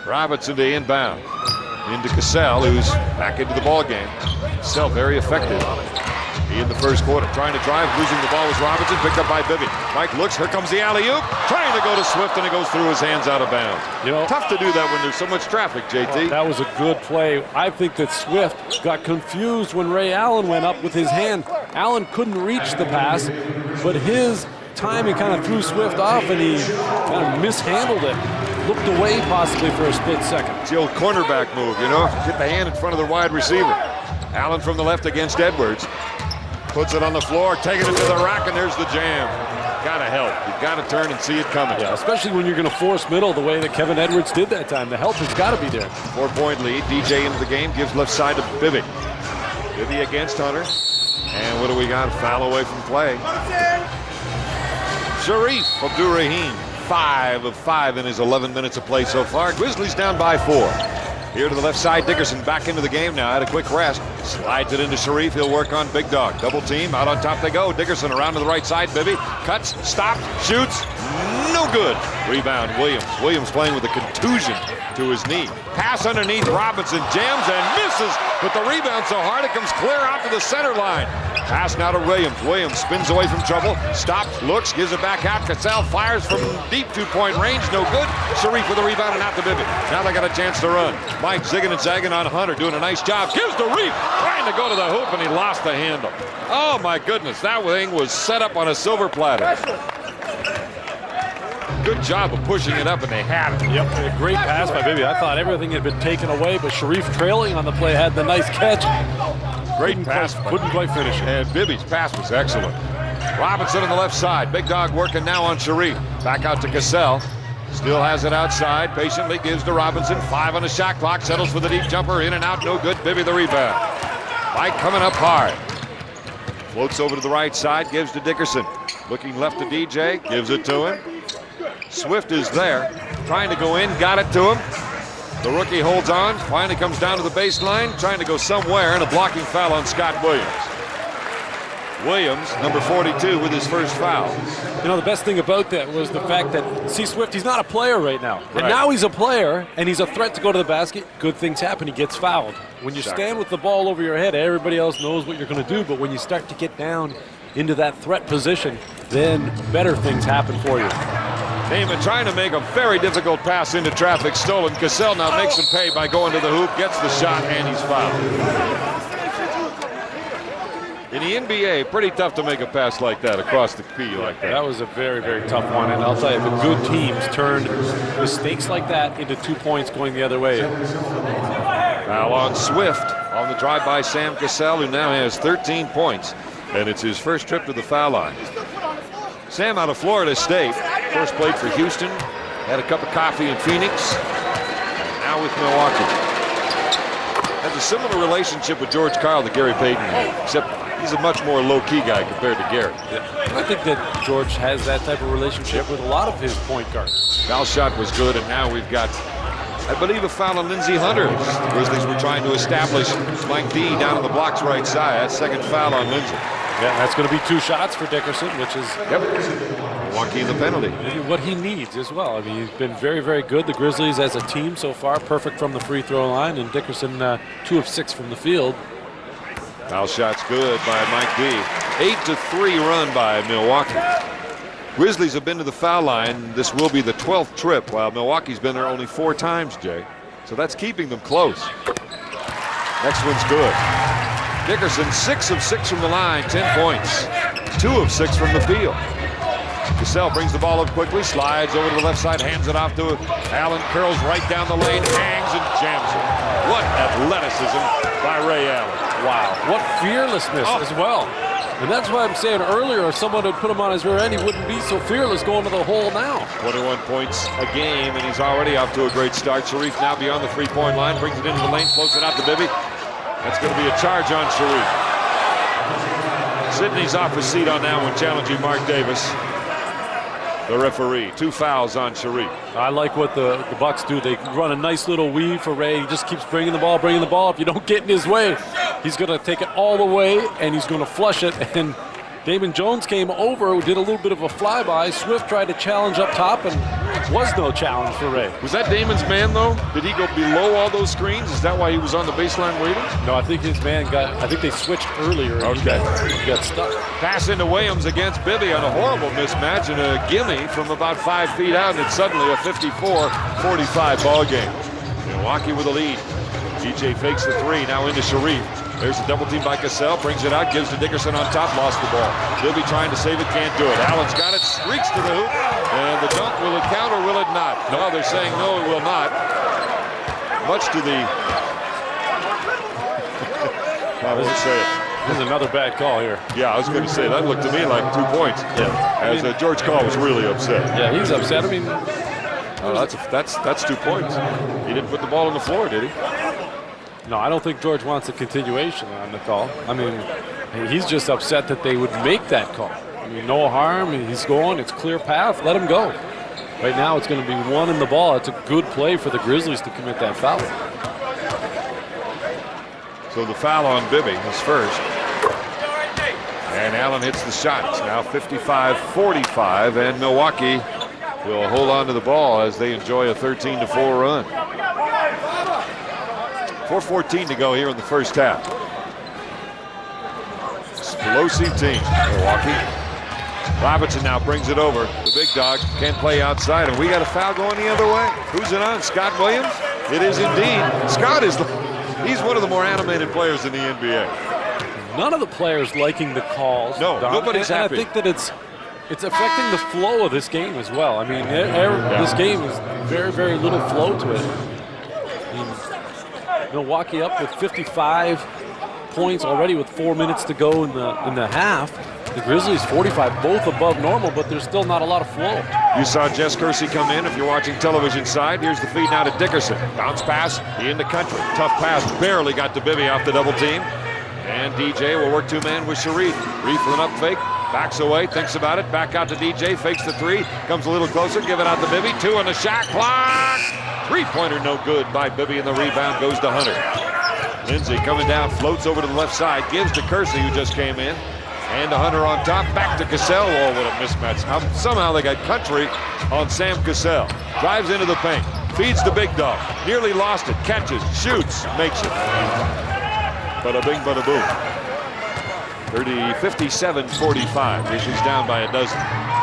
Robinson to inbound. Into Cassell, who's back into the ball game. Cassell very effective in the first quarter. Trying to drive, losing the ball was Robinson, picked up by Bibby. Mike looks, here comes the alley-oop. Trying to go to Swift, and it goes through his hands out of bounds. You know, tough to do that when there's so much traffic, JT. That was a good play. I think that Swift got confused when Ray Allen went up with his hand. Allen couldn't reach the pass, but his timing kind of threw Swift off, and he kind of mishandled it. Looked away possibly for a split second. It's the old cornerback move, you know? Get the hand in front of the wide receiver. Allen from the left against Edwards. Puts it on the floor, taking it to the rack, and there's the jam. Gotta help. You gotta turn and see it coming. Yeah, especially when you're going to force middle the way that Kevin Edwards did that time. The help has got to be there. 4-point lead. DJ into the game, gives left side to Bibby. Bibby against Hunter. And what do we got? Foul away from play. Sharif Abdur-Rahim, 5 of 5 in his 11 minutes of play so far. Grizzlies down by 4. Here to the left side, Dickerson back into the game now. Had a quick rest. Slides it into Sharif. He'll work on Big Dog. Double team. Out on top they go. Dickerson around to the right side. Bibby cuts, stops, shoots. No good. Rebound, Williams. Williams playing with a contusion to his knee. Pass underneath. Robinson jams and misses. But the rebound so hard it comes clear out to the center line. Pass now to Williams. Williams spins away from trouble. Stops, looks, gives it back out. Cassell fires from deep 2-point range. No good. Sharif with the rebound and out to Bibby. Now they got a chance to run. Mike zigging and zagging on Hunter, doing a nice job. Gives to Reef, trying to go to the hoop, and he lost the handle. Oh my goodness, that thing was set up on a silver platter. Good job of pushing it up, and they had it. Yep, a great pass by Bibby. I thought everything had been taken away, but Sharif trailing on the play had the nice catch. Great pass. Couldn't quite finish it. And Bibby's pass was excellent. Robinson on the left side. Big Dog working now on Sharif. Back out to Cassell. Still has it outside. Patiently gives to Robinson. 5 on the shot clock. Settles for the deep jumper. In and out. No good. Bibby the rebound. Mike coming up hard. Floats over to the right side. Gives to Dickerson. Looking left to DJ. Gives it to him. Swift is there. Trying to go in. Got it to him. The rookie holds on. Finally comes down to the baseline. Trying to go somewhere. And a blocking foul on Scott Williams. Williams, number 42, with his first foul. You know, the best thing about that was the fact that, see, Swift, he's not a player right now. And now he's a player, and he's a threat to go to the basket. Good things happen. He gets fouled. When you stand with the ball over your head, everybody else knows what you're going to do. But when you start to get down into that threat position, then better things happen for you. Heyman trying to make a very difficult pass into traffic. Stolen. Cassell now makes him pay by going to the hoop, gets the shot, and he's fouled. In the NBA, pretty tough to make a pass like that across the key like that. That was a very, very tough one. And I'll tell you, the good teams turn mistakes like that into 2 points going the other way. Now on Swift, on the drive by Sam Cassell, who now has 13 points. And it's his first trip to the foul line. Sam out of Florida State. First played for Houston. Had a cup of coffee in Phoenix. Now with Milwaukee. Has a similar relationship with George Karl that Gary Payton had, except he's a much more low-key guy compared to Gary. I think that George has that type of relationship with a lot of his point guards. Foul shot was good, and now we've got, I believe, a foul on Lindsey Hunter. The Grizzlies were trying to establish Mike D down on the block's right side. That's second foul on Lindsey. Yeah, that's going to be 2 shots for Dickerson, which is Milwaukee in the penalty. What he needs as well. I mean, he's been very, very good. The Grizzlies as a team so far, perfect from the free throw line, and Dickerson 2 of 6 from the field. Foul shot's good by Mike D. 8-3 run by Milwaukee. Grizzlies have been to the foul line. This will be the 12th trip, while Milwaukee's been there only 4 times, Jay. So that's keeping them close. Next one's good. Dickerson 6 of 6 from the line, 10 points. 2 of 6 from the field. Cassell brings the ball up quickly, slides over to the left side, hands it off to Allen, curls right down the lane, hangs and jams it. What athleticism by Ray Allen. Wow, what fearlessness as well. And that's why I'm saying earlier, if someone had put him on his rear end, he wouldn't be so fearless going to the hole now. 21 points a game, and he's already off to a great start. Sharif now beyond the three-point line, brings it into the lane, floats it out to Bibby. That's going to be a charge on Sharif. Sidney's off his seat on that one, challenging Mark Davis. The referee, 2 fouls on Sharif. I like what the Bucks do. They run a nice little weave for Ray. He just keeps bringing the ball. If you don't get in his way, he's going to take it all the way, and he's going to flush it. And Damon Jones came over, did a little bit of a flyby. Swift tried to challenge up top, and was no challenge for Ray. Was that Damon's man, though? Did he go below all those screens? Is that why he was on the baseline waiting? No, I think his man I think they switched earlier. Okay. He got stuck. Pass into Williams against Bibby on a horrible mismatch and a gimme from about 5 feet out, and it's suddenly a 54-45 ball game. Milwaukee with a lead. DJ fakes the 3, now into Sharif. There's a double team by Cassell, brings it out, gives to Dickerson on top, lost the ball. Bibby trying to save it, can't do it. Allen's got it, streaks to the hoop, and the dunk, will it count or will it not? No, they're saying no, it will not. Much to the... I won't say it. This is another bad call here. Yeah, I was going to say, that looked to me like 2 points. Yeah. As George Call was really upset. Yeah, he's upset. I mean... that's 2 points. He didn't put the ball on the floor, did he? No, I don't think George wants a continuation on the call. I mean, he's just upset that they would make that call. I mean, no harm. He's going. It's clear path. Let him go. Right now, it's going to be 1 in the ball. It's a good play for the Grizzlies to commit that foul. So the foul on Bibby is first. And Allen hits the shot. It's now 55-45, and Milwaukee will hold on to the ball as they enjoy a 13-4 run. 4:14 to go here in the first half. Explosive team, Milwaukee. Robinson now brings it over. The big dog can't play outside, and we got a foul going the other way. Who's it on? Scott Williams? It is indeed. Scott he's one of the more animated players in the NBA. None of the players liking the calls. No, Don. nobody's happy. I think that it's affecting the flow of this game as well. I mean, this game is very, very little flow to it. Milwaukee up with 55 points already with 4 minutes to go in the half. The Grizzlies 45, both above normal, but there's still not a lot of flow. You saw Jess Kersey come in if you're watching television side. Here's the feed now to Dickerson. Bounce pass into country. Tough pass, barely got to Bibby off the double team. And DJ will work 2-man with Sharif. Reef with an up fake, backs away, thinks about it, back out to DJ, fakes the 3, comes a little closer, give it out to Bibby, 2 on the shot clock. 3-pointer no good by Bibby, and the rebound goes to Hunter. Lindsay coming down, floats over to the left side, gives to Kersey, who just came in, and to Hunter on top, back to Cassell. Oh, what a mismatch. Somehow they got country on Sam Cassell. Drives into the paint, feeds the big dog, nearly lost it, catches, shoots, makes it. Bada bing, bada boom. 57-45. Grizzlies down by a dozen.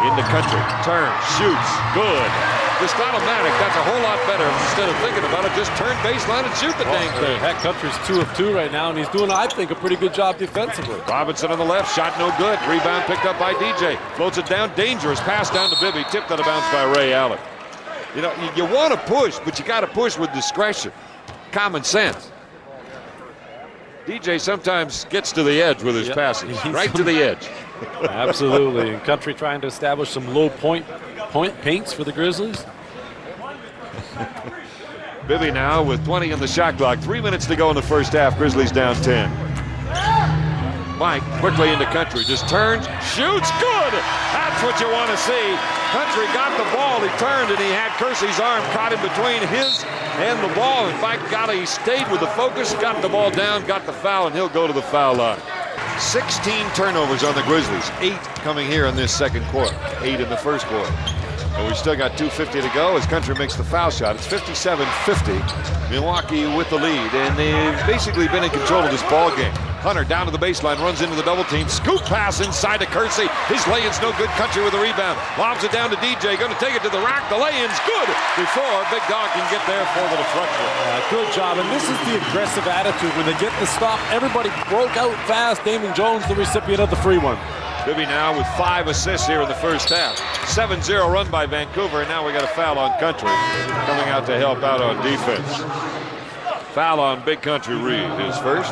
Into country. Turn. Shoots. Good. Just automatic. That's a whole lot better. Instead of thinking about it, just turn baseline and shoot the dang thing. Heck, Country's 2 of 2 right now, and he's doing, I think, a pretty good job defensively. Robinson on the left. Shot no good. Rebound picked up by DJ. Floats it down. Dangerous. Pass down to Bibby. Tipped out of bounds by Ray Allen. You know, you want to push, but you got to push with discretion. Common sense. DJ sometimes gets to the edge with his passes, right to the edge. Absolutely. And Country trying to establish some low point paints for the Grizzlies. Bibby now with 20 on the shot clock. 3 minutes to go in the first half. Grizzlies down 10. Mike quickly into Country. Just turns, shoots, good! That's what you want to see. Country got the ball. He turned and he had Kersey's arm caught in between his and the ball. In fact, he stayed with the focus, got the ball down, got the foul, and he'll go to the foul line. 16 turnovers on the Grizzlies. 8 coming here in this second quarter. 8 in the first quarter. But we still got 2:50 to go as Country makes the foul shot. It's 57-50. Milwaukee with the lead, and they've basically been in control of this ball game. Hunter down to the baseline, runs into the double team. Scoop pass inside to Kersey. His lay-in's no good. Country with the rebound. Lobs it down to DJ. Going to take it to the rack. The lay-in's good before Big Dog can get there for the deflection. Good job. And this is the aggressive attitude. When they get the stop, everybody broke out fast. Damon Jones, the recipient of the free one. Bibby now with 5 assists here in the first half. 7-0 run by Vancouver, and now we got a foul on Country. Coming out to help out on defense. Foul on Big Country. Reed is first.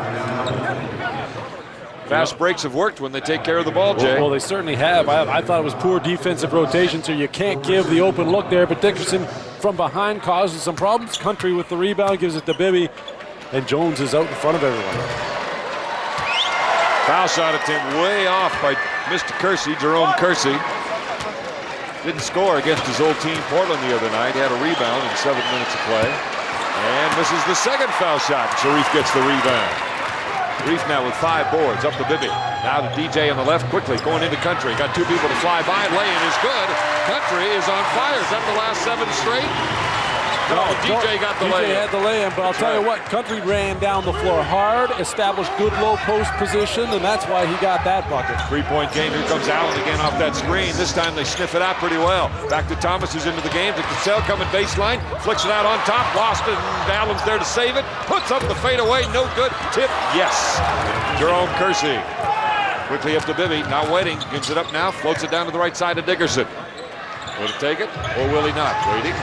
Fast breaks have worked when they take care of the ball, Jay. Well, they certainly have. I thought it was poor defensive rotation, so you can't give the open look there. But Dickerson from behind causes some problems. Country with the rebound gives it to Bibby, and Jones is out in front of everyone. Foul shot attempt way off by Mr. Kersey, Jerome Kersey. Didn't score against his old team, Portland, the other night. He had a rebound in 7 minutes of play. And misses the second foul shot. Sharif gets the rebound. Reef now with 5 boards, up to Bibby. Now to DJ on the left, quickly going into Country. Got 2 people to fly by. Lay-in is good. Country is on fire. Is that the last 7 straight? No, DJ got the lay-in. DJ had the lay-in, but I'll tell you what, Country ran down the floor hard, established good low post position, and that's why he got that bucket. 3-point game. Here comes Allen again off that screen. This time they sniff it out pretty well. Back to Thomas, who's into the game. To Cassell coming baseline. Flicks it out on top. Lost it, and Allen's there to save it. Puts up the fadeaway. No good. Tip. Yes. Jerome Kersey. Quickly up to Bibby. Not waiting. Gives it up now. Floats it down to the right side of Dickerson. Will he take it, or will he not?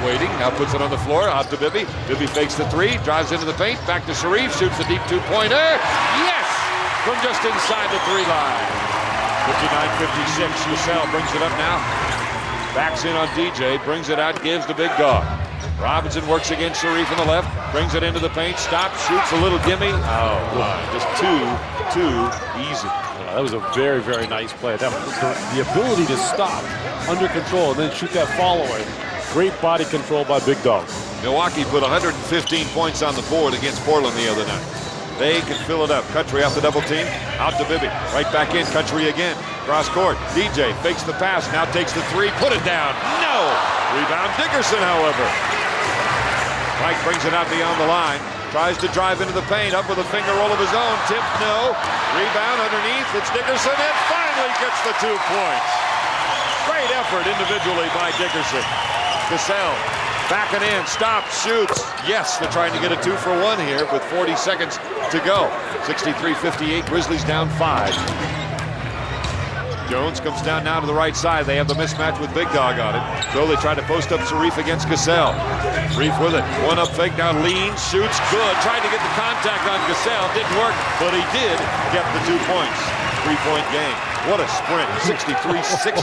Waiting. Now puts it on the floor, out to Bibby. Bibby fakes the 3, drives into the paint, back to Sharif, shoots the deep 2-pointer. Yes! From just inside the 3 line. 59-56, Cassell brings it up now. Backs in on DJ, brings it out, gives the Big Dog. Robinson works against Sharif on the left, brings it into the paint, stops, shoots a little gimme. Oh, just too easy. That was a very, very nice play. The ability to stop under control and then shoot that follow-away. Great body control by Big Dog. Milwaukee put 115 points on the board against Portland the other night. They can fill it up. Country off the double team. Out to Bibby. Right back in. Country again. Cross court. DJ fakes the pass. Now takes the 3. Put it down. No! Rebound Dickerson, however. Mike brings it out beyond the line. Tries to drive into the paint. Up with a finger roll of his own. Tip, no. Rebound underneath. It's Dickerson. And finally gets the 2 points. Great effort individually by Dickerson. Cassell backing in. Stops. Shoots. Yes, they're trying to get a 2-for-1 here with 40 seconds to go. 63-58. Grizzlies down 5. Jones comes down now to the right side. They have the mismatch with Big Dog on it. So they try to post up Sharif against Cassell. Sharif with it. 1-up fake, now leans, shoots, good. Tried to get the contact on Cassell. Didn't work, but he did get the 2 points. 3-point game. What a sprint. 63-60.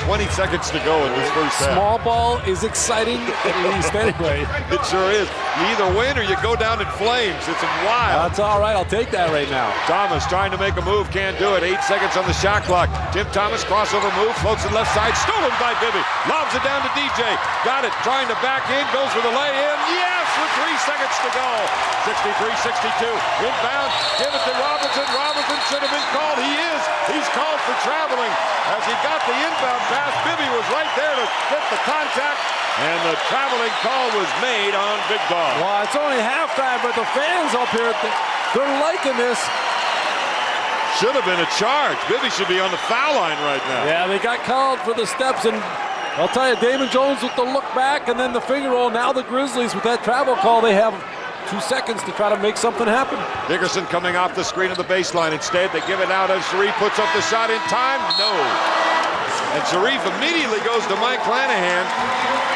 20 seconds to go in this first half. Small ball is exciting, at least anyway. It sure is. You either win or you go down in flames. It's wild. That's all right. I'll take that right now. Thomas trying to make a move. Can't do it. 8 seconds on the shot clock. Tim Thomas, crossover move. Floats it left side. Stolen by Bibby. Lobs it down to DJ. Got it. Trying to back in. Goes for the lay-in. Yes! With 3 seconds to go. 63-62. Inbound. Give it to Robinson. Robinson should have been called. He is. He's called for traveling. As he got the inbound pass, Bibby was right there to get the contact. And the traveling call was made on Big Dog. Well, it's only halftime, but the fans up here, they're liking this. Should have been a charge. Bibby should be on the foul line right now. Yeah, they got called for the steps, and I'll tell you, Damon Jones with the look back and then the finger roll. Now the Grizzlies with that travel call, they have 2 seconds to try to make something happen. Dickerson coming off the screen of the baseline. Instead, they give it out as Sharif puts up the shot in time. No. And Sharif immediately goes to Mike Callahan,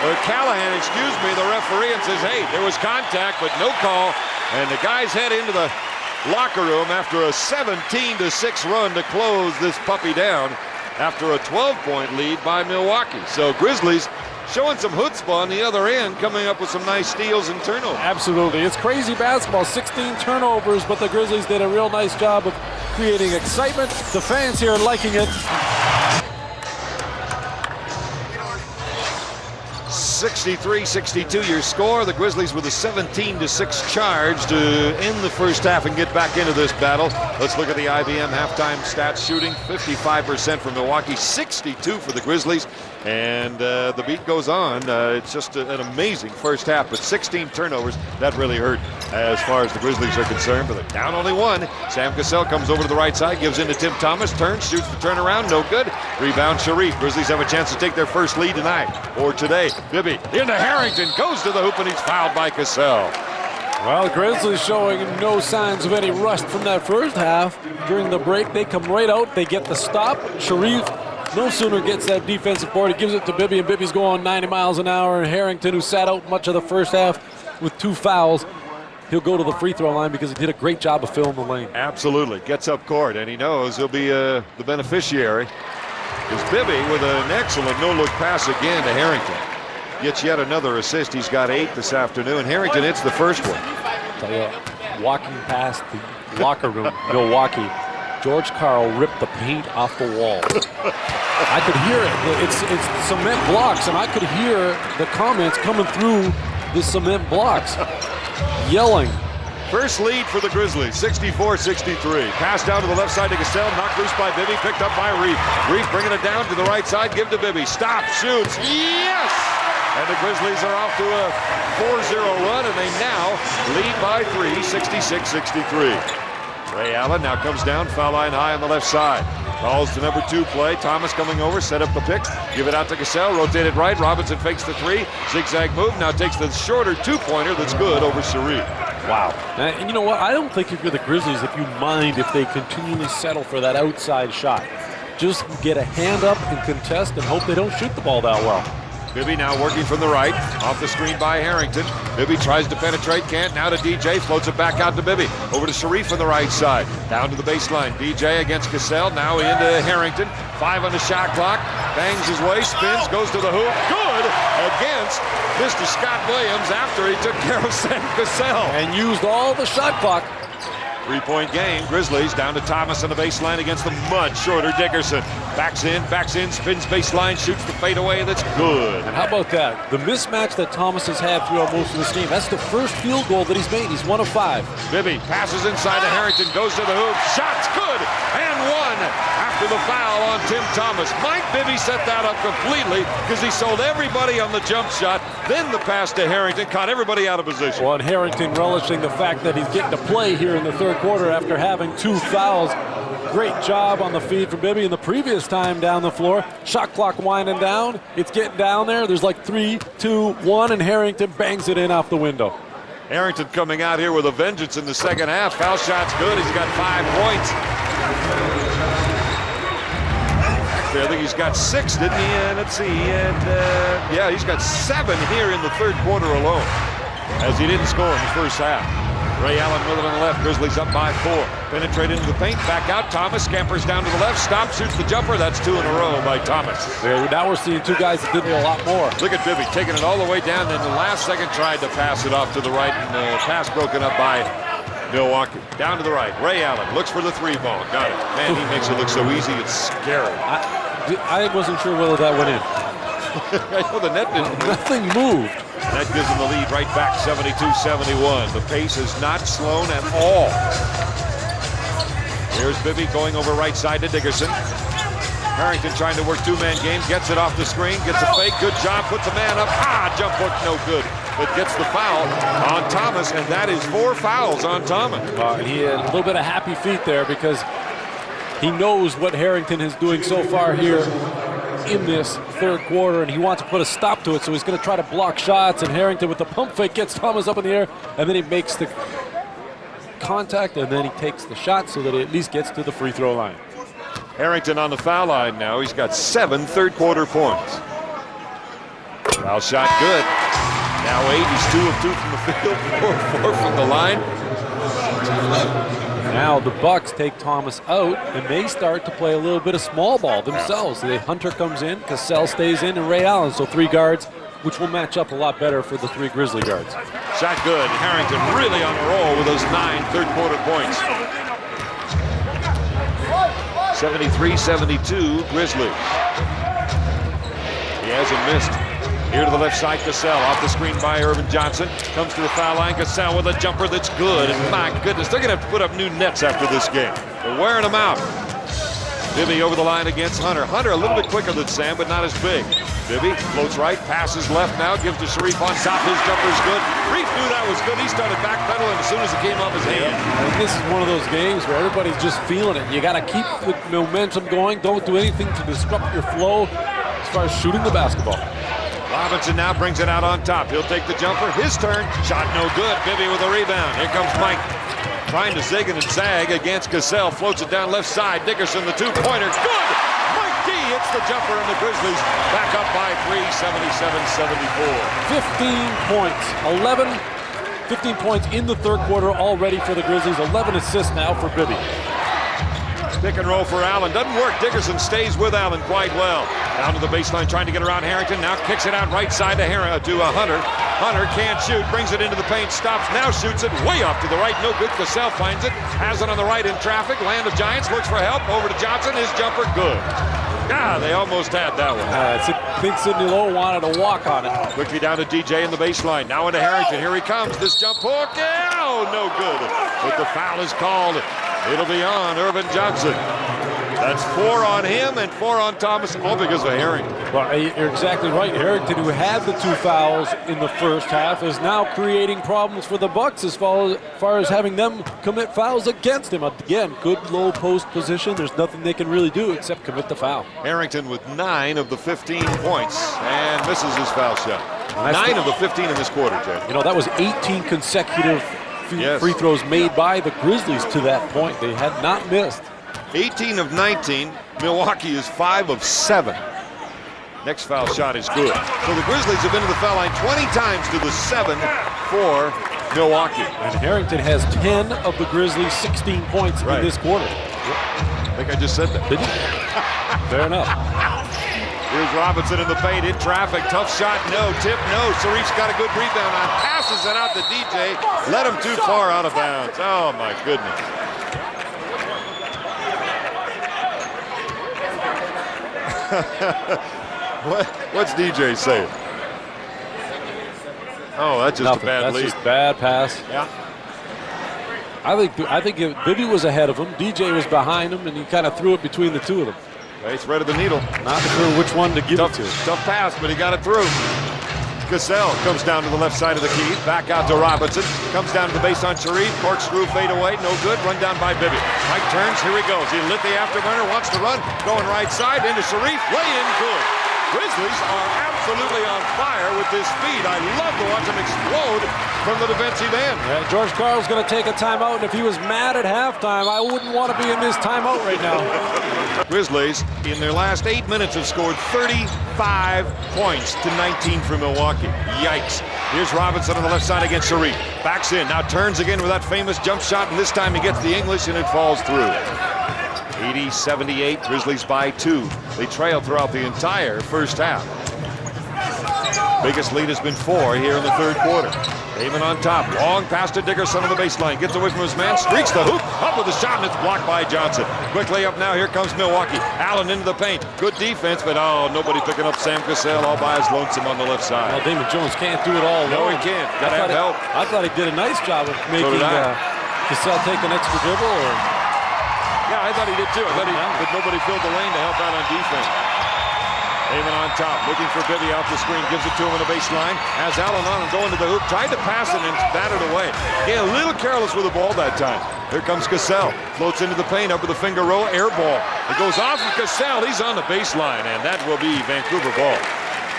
the referee, and says, hey, there was contact, but no call. And the guys head into the locker room after a 17-6 run to close this puppy down after a 12-point lead by Milwaukee. So Grizzlies showing some chutzpah on the other end, coming up with some nice steals and turnovers. Absolutely. It's crazy basketball, 16 turnovers, but the Grizzlies did a real nice job of creating excitement. The fans here are liking it. 63-62 your score. The Grizzlies with a 17-6 charge to end the first half and get back into this battle. Let's look at the IBM halftime stats. Shooting 55% for Milwaukee, 62 for the Grizzlies. And the beat goes on. It's just an amazing first half, but 16 turnovers, that really hurt as far as the Grizzlies are concerned. But they're down only one. Sam Cassell comes over to the right side, gives in to Tim Thomas, turns, shoots the turnaround, no good. Rebound Sharif. Grizzlies have a chance to take their first lead tonight, or today. Bibby into Harrington, goes to the hoop, and he's fouled by Cassell. Well, the Grizzlies showing no signs of any rust from that first half. During the break, they come right out, they get the stop. Sharif no sooner gets that defensive board, he gives it to Bibby, and Bibby's going 90 miles an hour. And Harrington, who sat out much of the first half with 2 fouls, he'll go to the free throw line because he did a great job of filling the lane. Absolutely. Gets up court, and he knows he'll be the beneficiary. Is Bibby with an excellent no-look pass again to Harrington. Gets yet another assist. He's got 8 this afternoon. Harrington hits the first one. Tell you, walking past the locker room, Milwaukee, George Karl ripped the paint off the wall. I could hear it. It's cement blocks, and I could hear the comments coming through the cement blocks, yelling. First lead for the Grizzlies, 64-63. Pass down to the left side to Cassell, knocked loose by Bibby, picked up by Reef. Reef bringing it down to the right side, give to Bibby. Stop, shoots, yes! And the Grizzlies are off to a 4-0 run, and they now lead by 3, 66-63. Ray Allen now comes down, foul line high on the left side. Calls the number 2 play. Thomas coming over, set up the pick, give it out to Cassell, rotate it right. Robinson fakes the 3, zigzag move, now takes the shorter 2-pointer that's good over Sharif. Wow. And you know what? I don't think if you're the Grizzlies, if you mind if they continually settle for that outside shot. Just get a hand up and contest and hope they don't shoot the ball that well. Bibby now working from the right, off the screen by Harrington. Bibby tries to penetrate, can't. Now to DJ, floats it back out to Bibby. Over to Sharif on the right side, down to the baseline. DJ against Cassell, now into Harrington. 5 on the shot clock, bangs his way, spins, goes to the hoop. Good against Mr. Scott Williams after he took care of Sam Cassell. And used all the shot clock. 3-point game. Grizzlies down to Thomas on the baseline against the much shorter Dickerson. Backs in, spins baseline, shoots the fadeaway, that's good. And how about that? The mismatch that Thomas has had throughout most of this game. That's the first field goal that he's made. He's 1 of 5. Bibby passes inside to Harrington, goes to the hoop, shots good, and 1 after the foul on Tim Thomas. Mike Bibby set that up completely because he sold everybody on the jump shot. Then the pass to Harrington caught everybody out of position. Well, and Harrington relishing the fact that he's getting to play here in the third quarter after having 2 fouls. Great job on the feed from Bibby in the previous time down the floor. Shot clock winding down. It's getting down there. There's like 3, 2, 1, and Harrington bangs it in off the window. Harrington coming out here with a vengeance in the second half. Foul shot's good. He's got 5 points. Actually, I think he's got 6, didn't he? Let's see. And yeah, he's got 7 here in the third quarter alone, as he didn't score in the first half. Ray Allen with it on the left. Grizzlies up by 4. Penetrate into the paint. Back out. Thomas scampers down to the left. Stops. Shoots the jumper. That's 2 in a row by Thomas. Now we're seeing 2 guys that did a lot more. Look at Bibby taking it all the way down. Then the last second tried to pass it off to the right. And the pass broken up by Milwaukee. Down to the right. Ray Allen looks for the 3 ball. Got it. Man, he makes it look so easy. It's scary. I wasn't sure whether that went in. I know the net didn't move. Nothing moved. And that gives them the lead right back, 72-71. The pace is not slowed at all. Here's Bibby going over right side to Dickerson. Harrington trying to work 2-man game, gets it off the screen, gets a fake, good job, puts a man up. Jump hook, no good. But gets the foul on Thomas, and that is 4 fouls on Thomas. And he had a little bit of happy feet there because he knows what Harrington is doing so far here in this third quarter, and he wants to put a stop to it, so he's going to try to block shots, and Harrington with the pump fake gets Thomas up in the air, and then he makes the contact, and then he takes the shot so that he at least gets to the free throw line. Harrington on the foul line now. He's got 7 third quarter points. Foul shot good. Now 8, he's 2 of 2 from the field, 4 of 4 from the line. Now the Bucks take Thomas out, and they start to play a little bit of small ball themselves. The Hunter comes in, Cassell stays in, and Ray Allen. So 3 guards, which will match up a lot better for the 3 Grizzly guards. Shot good. Harrington really on a roll with those 9 third quarter points. 73-72 Grizzlies. He hasn't missed. Here to the left side, Cassell off the screen by Irvin Johnson. Comes to the foul line, Cassell with a jumper that's good. And my goodness, they're going to have to put up new nets after this game. They're wearing them out. Bibby over the line against Hunter. Hunter a little bit quicker than Sam, but not as big. Bibby floats right, passes left now, gives to Sharif on top. His jumper's good. Sharif knew that was good. He started backpedaling as soon as it came off his hand. And this is one of those games where everybody's just feeling it. You got to keep the momentum going. Don't do anything to disrupt your flow as far as shooting the basketball. Robinson now brings it out on top. He'll take the jumper. His turn. Shot no good. Bibby with a rebound. Here comes Mike. Trying to zig and zag against Cassell. Floats it down left side. Dickerson, the two-pointer. Good! Mike D hits the jumper, and the Grizzlies back up by 3, 77-74. 15 points in the third quarter already for the Grizzlies. 11 assists now for Bibby. Pick and roll for Allen. Doesn't work. Dickerson stays with Allen quite well. Down to the baseline, trying to get around Harrington. Now kicks it out right side to Hunter. Hunter can't shoot. Brings it into the paint. Stops. Now shoots it way off to the right. No good. Cassell finds it. Has it on the right in traffic. Land of Giants. Looks for help. Over to Johnson. His jumper good. Ah, they almost had that one. I think Sidney Lowe wanted to walk on it. Quickly down to DJ in the baseline. Now into Harrington. Here he comes. This jump hook. Oh, no good. But the foul is called. It'll be on Irvin Johnson. That's 4 on him and 4 on Thomas, all because of Harrington. Well, you're exactly right. Harrington, who had the 2 fouls in the first half, is now creating problems for the Bucks as far as having them commit fouls against him. Again, good low post position. There's nothing they can really do except commit the foul. Harrington with 9 of the 15 points and misses his foul shot. 9 of the 15 in this quarter, Jay. You know, that was 18 consecutive free throws made by the Grizzlies to that point. They had not missed. 18 of 19. Milwaukee is 5 of 7. Next foul shot is good. So the Grizzlies have been to the foul line 20 times to the 7 for Milwaukee. And Harrington has 10 of the Grizzlies' 16 points in this quarter. I think I just said that. Did you? Fair enough. Here's Robinson in the paint, in traffic, tough shot, no, tip, no. Sharif's got a good rebound on, passes it out to DJ, led him too far out of bounds. Oh my goodness. What's DJ saying? Oh, that's just Nothing. a bad that's lead. Just bad pass. Yeah. I think Bibby was ahead of him. DJ was behind him, and he kind of threw it between the two of them. He threaded the needle. Not sure which one to give it to. Tough pass, but he got it through. Cassell comes down to the left side of the key. Back out to Robinson. Comes down to the base on Sharif. Corkscrew fade away. No good. Run down by Bibby. Mike turns. Here he goes. He lit the afterburner. Wants to run. Going right side into Sharif. Lay in good. Grizzlies are absolutely on fire with this speed. I love to watch them explode from the defensive end. Yeah, George Karl's going to take a timeout, and if he was mad at halftime, I wouldn't want to be in this timeout right now. Grizzlies, in their last 8 minutes, have scored 35 points to 19 for Milwaukee. Yikes. Here's Robinson on the left side against Sharif. Backs in, now turns again with that famous jump shot, and this time he gets the English, and it falls through. 80-78, Grizzlies by 2. They trail throughout the entire first half. Biggest lead has been 4 here in the third quarter. Damon on top, long pass to Dickerson on the baseline, gets away from his man, streaks the hoop, up with the shot, and it's blocked by Johnson. Quickly up now, here comes Milwaukee. Allen into the paint, good defense, but nobody picking up Sam Cassell all by his lonesome on the left side. Well, Damon Jones can't do it all alone. No, he can't. Gotta have help. I thought he did a nice job of making Cassell take an extra dribble. Yeah, I thought he did too. But nobody filled the lane to help out on defense. Damon on top, looking for Bibby out the screen, gives it to him on the baseline. Has Allen on him going to the hoop, tried to pass it and batted away. He a little careless with the ball that time. Here comes Cassell, floats into the paint, up with the finger roll, air ball. It goes off of Cassell, he's on the baseline, and that will be Vancouver ball.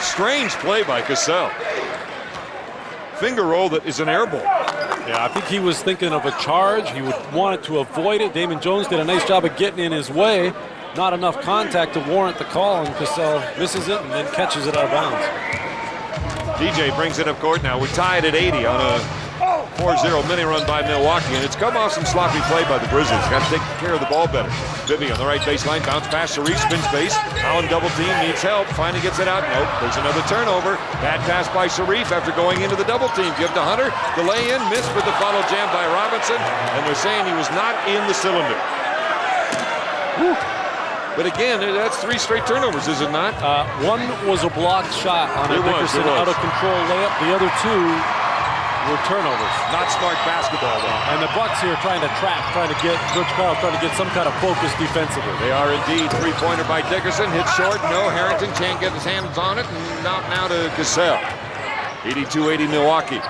Strange play by Cassell. Finger roll that is an air ball. Yeah, I think he was thinking of a charge. He wanted to avoid it. Damon Jones did a nice job of getting in his way. Not enough contact to warrant the call, and Cassell misses it and then catches it out of bounds. DJ brings it up court now. We're tied at 80 on a 4-0 mini run by Milwaukee, and it's come off some sloppy play by the Grizzlies. Got to take care of the ball better. Bibby on the right baseline, bounce pass, Sharif spin space. Allen double team, needs help, finally gets it out. Nope, there's another turnover. Bad pass by Sharif after going into the double team. Give to Hunter, the lay in, missed with the follow jam by Robinson, and they're saying he was not in the cylinder. Whew. But again, that's 3 straight turnovers, is it not? One was a blocked shot on a Dickerson out of control layup. The other 2 were turnovers. Not smart basketball, though. And the Bucks here trying to trap, trying to get Coach Carl trying to get some kind of focus defensively. They are indeed. Three-pointer by Dickerson. Hit short. No, Harrington can't get his hands on it. And out now to Cassell. 82-80 Milwaukee.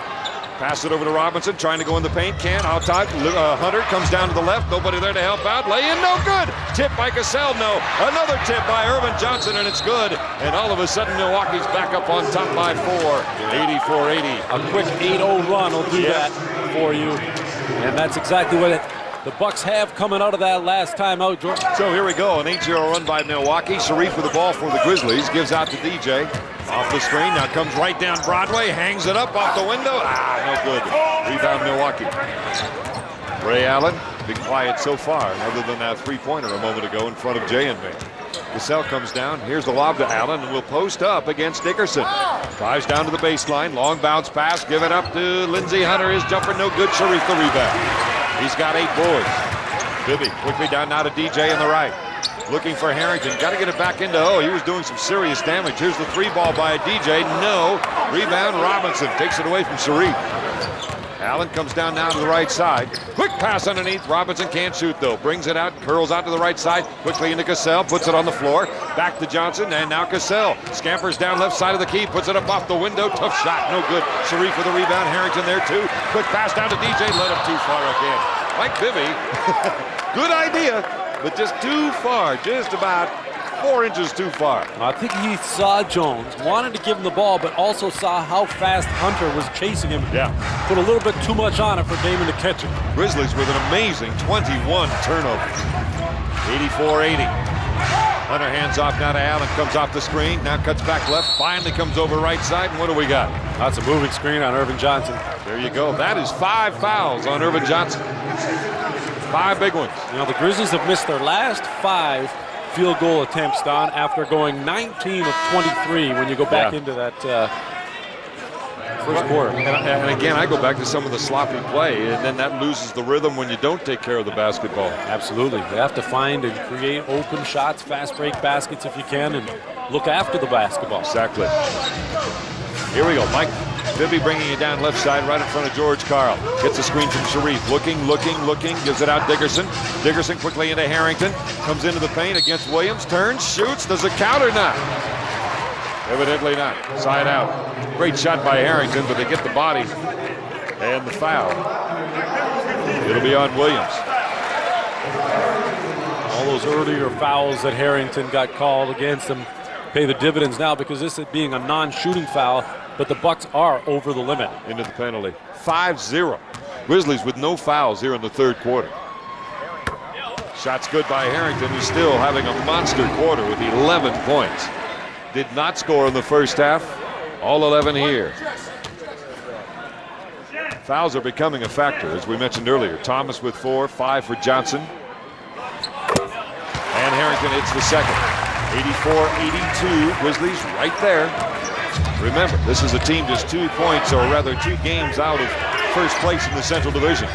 Pass it over to Robinson, trying to go in the paint. Can't. Out top. Hunter comes down to the left. Nobody there to help out. Lay in. No good. Tip by Cassell. No. Another tip by Irvin Johnson, and it's good. And all of a sudden, Milwaukee's back up on top by 4. 84-80. A quick 8-0 run will do that for you. And that's exactly what the Bucks have coming out of that last time out, Jordan. So here we go. An 8-0 run by Milwaukee. Sharif with the ball for the Grizzlies. Gives out to DJ. Off the screen, now comes right down Broadway, hangs it up off the window. No good. Rebound Milwaukee. Ray Allen, been quiet so far, other than that three-pointer a moment ago in front of Jay and me. Cassell comes down, here's the lob to Allen, and will post up against Dickerson. Drives down to the baseline, long bounce pass, give it up to Lindsey Hunter. His jumper no good, Sharif the rebound. He's got 8 boards. Bibby quickly down now to DJ on the right. Looking for Harrington. Got to get it back into he was doing some serious damage. Here's the 3 ball by DJ. No. Rebound Robinson. Takes it away from Sharif. Allen comes down now to the right side. Quick pass underneath. Robinson can't shoot though. Brings it out. Curls out to the right side. Quickly into Cassell. Puts it on the floor. Back to Johnson. And now Cassell. Scampers down left side of the key. Puts it up off the window. Tough shot. No good. Sharif with the rebound. Harrington there too. Quick pass down to DJ. Let him too far again. Mike Bibby. Good idea. But just too far, just about 4 inches too far. I think he saw Jones, wanted to give him the ball, but also saw how fast Hunter was chasing him. Yeah. Put a little bit too much on it for Damon to catch it. Grizzlies with an amazing 21 turnovers. 84-80. Hunter hands off now to Allen, comes off the screen, now cuts back left, finally comes over right side, and what do we got? That's a moving screen on Irvin Johnson. There you go. That is 5 fouls on Irvin Johnson. 5 big ones. You know, the Grizzlies have missed their last 5 field goal attempts, Don, after going 19 of 23 when you go back into that first quarter. And again, I go back to some of the sloppy play, and then that loses the rhythm when you don't take care of the basketball. Absolutely. You have to find and create open shots, fast break baskets if you can, and look after the basketball. Exactly. Here we go. Mike Bibby bringing it down left side right in front of George Karl. Gets a screen from Sharif. Looking. Gives it out Dickerson. Dickerson quickly into Harrington. Comes into the paint against Williams. Turns, shoots. Does it count or not? Evidently not. Side out. Great shot by Harrington, but they get the body and the foul. It'll be on Williams. All those earlier fouls that Harrington got called against him pay the dividends now because this is being a non-shooting foul, but the Bucks are over the limit. Into the penalty. 5-0. Grizzlies with no fouls here in the third quarter. Shot's good by Harrington, who's still having a monster quarter with 11 points. Did not score in the first half. All 11 here. Fouls are becoming a factor, as we mentioned earlier. Thomas with 4, 5 for Johnson. And Harrington hits the second. 84-82, Grizzlies right there. Remember, this is a team just 2 points, or rather 2 games out of first place in the Central Division.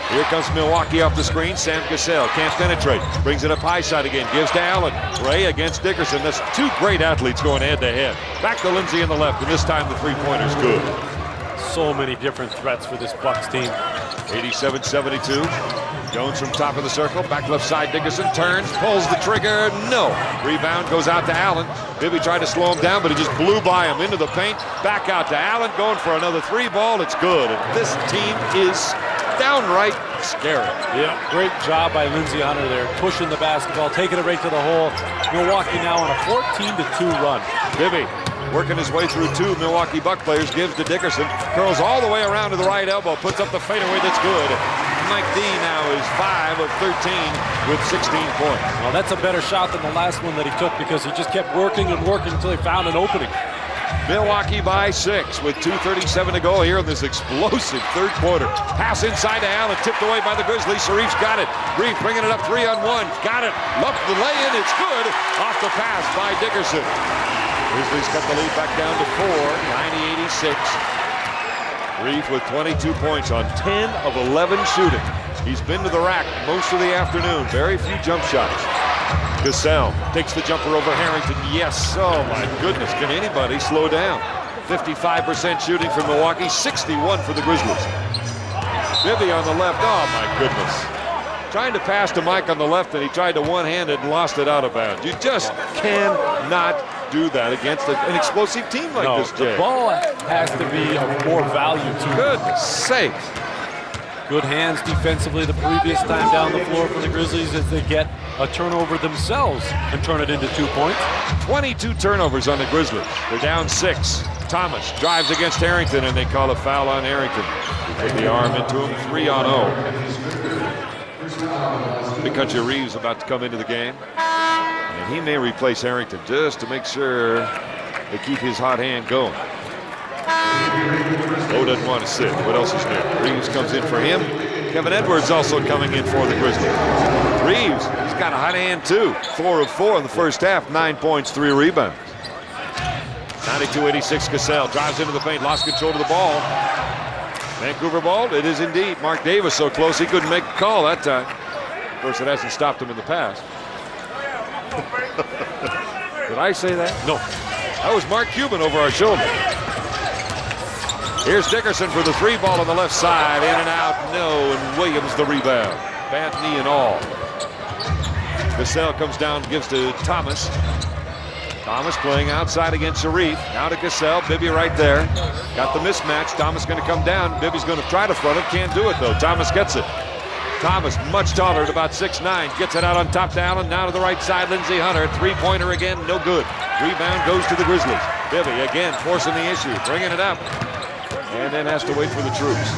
Here comes Milwaukee off the screen. Sam Cassell can't penetrate. Brings it up high side again. Gives to Allen. Ray against Dickerson. That's 2 great athletes going head to head. Back to Lindsey in the left, and this time the three-pointer's good. So many different threats for this Bucks team. 87-72. Jones from top of the circle. Back left side. Dickerson turns, pulls the trigger. No. Rebound goes out to Allen. Bibby tried to slow him down, but he just blew by him into the paint. Back out to Allen, going for another 3 ball. It's good. And this team is downright scary. Yeah, great job by Lindsey Hunter there, pushing the basketball, taking it right to the hole. Milwaukee now on a 14-2 run. Bibby working his way through 2 Milwaukee Buck players, gives to Dickerson, curls all the way around to the right elbow, puts up the fadeaway that's good. Mike D now is 5 of 13 with 16 points. Well, that's a better shot than the last one that he took because he just kept working and working until he found an opening. Milwaukee by 6 with 2:37 to go here in this explosive third quarter. Pass inside to Allen, tipped away by the Grizzlies. Sharif's got it. Reeve bringing it up 3-on-1. Got it. Up the lay-in. It's good. Off the pass by Dickerson. Grizzlies cut the lead back down to 4, 90-86. Reeve with 22 points on 10 of 11 shooting. He's been to the rack most of the afternoon. Very few jump shots. Cassell takes the jumper over Harrington. Yes. Oh, my goodness. Can anybody slow down? 55% shooting for Milwaukee, 61 for the Grizzlies. Bibby on the left, oh my goodness. Trying to pass to Mike on the left, and he tried to one-handed and lost it out of bounds. You just cannot do that against an explosive team like this, Jay. The ball has to be of more value to Good sake. Good hands defensively the previous time down the floor for the Grizzlies as they get a turnover themselves and turn it into 2 points. 22 turnovers on the Grizzlies. They're down 6. Thomas drives against Harrington, and they call a foul on Harrington. They put the arm into him, 3-on-0. Big Country Reeves about to come into the game. And he may replace Harrington just to make sure they keep his hot hand going. Lowe doesn't want to sit. What else is new? Reeves comes in for him. Kevin Edwards also coming in for the Grizzlies. Reeves, he's got a hot hand too. 4 of 4 in the first half, 9 points, 3 rebounds. 92-86 Cassell drives into the paint, lost control of the ball. Vancouver ball, it is indeed. Mark Davis so close he couldn't make a call that time. Of course, it hasn't stopped him in the past. Did I say that? No. That was Mark Cuban over our shoulder. Here's Dickerson for the 3 ball on the left side. In and out, no, and Williams the rebound. Bad knee and all. Cassell comes down, gives to Thomas. Thomas playing outside against Sharif. Now to Cassell, Bibby right there. Got the mismatch. Thomas going to come down. Bibby's going to try to front him. Can't do it though. Thomas gets it. Thomas, much taller at about 6'9", gets it out on top to Allen. Now to the right side, Lindsey Hunter. 3-pointer again, no good. Rebound goes to the Grizzlies. Bibby again forcing the issue, bringing it up. And then has to wait for the troops.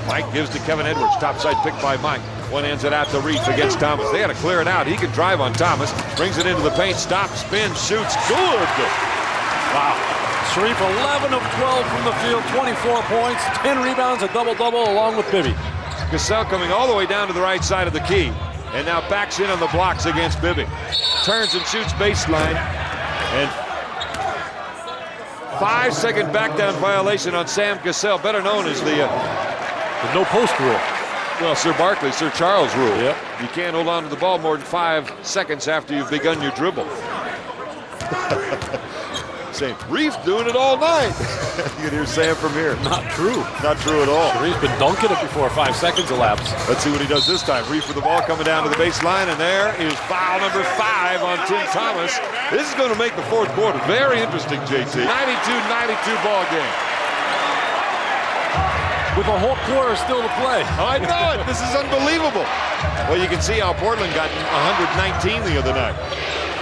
Mike gives to Kevin Edwards. Topside pick by Mike. One ends it out to Reef against Thomas. They got to clear it out. He can drive on Thomas. Brings it into the paint. Stops, spins, shoots. Good. Wow. Sharif 11 of 12 from the field. 24 points, 10 rebounds, a double-double along with Bibby. Cassell coming all the way down to the right side of the key. And now backs in on the blocks against Bibby. Turns and shoots baseline. And 5-second back down violation on Sam Cassell, better known as the no post rule. Well, Sir Charles rule. Yep. You can't hold on to the ball more than 5 seconds after you've begun your dribble. Sam, Reef doing it all night. You can hear Sam from here. Not true. Not true at all. Reef's been dunking it before 5 seconds elapsed. Let's see what he does this time. Reef with the ball coming down to the baseline, and there is foul number 5 on Tim Thomas. This is going to make the 4th quarter very interesting, JT. 92-92 ball game. With a whole quarter still to play. I know it. This is unbelievable. Well, you can see how Portland got 119 the other night.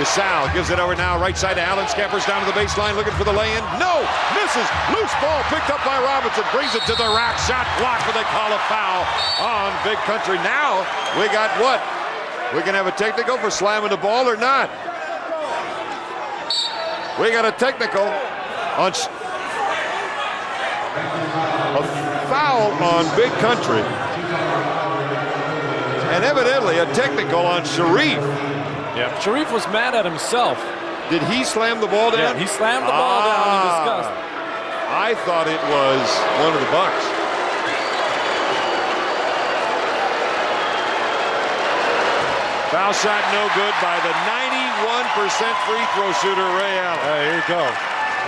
Cassell gives it over now, right side to Allen. Scampers down to the baseline, looking for the lay-in. No! Misses! Loose ball picked up by Robinson. Brings it to the rack. Shot blocked, but they call a foul on Big Country. Now, we got what? We can have a technical for slamming the ball or not. We got a technical on... a foul on Big Country. And evidently a technical on Sharif. Yeah, Sharif was mad at himself. Did he slam the ball down? Yeah, he slammed the ball down in disgust. I thought it was one of the Bucks. Foul shot no good by the 91% free throw shooter, Ray Allen. There you go.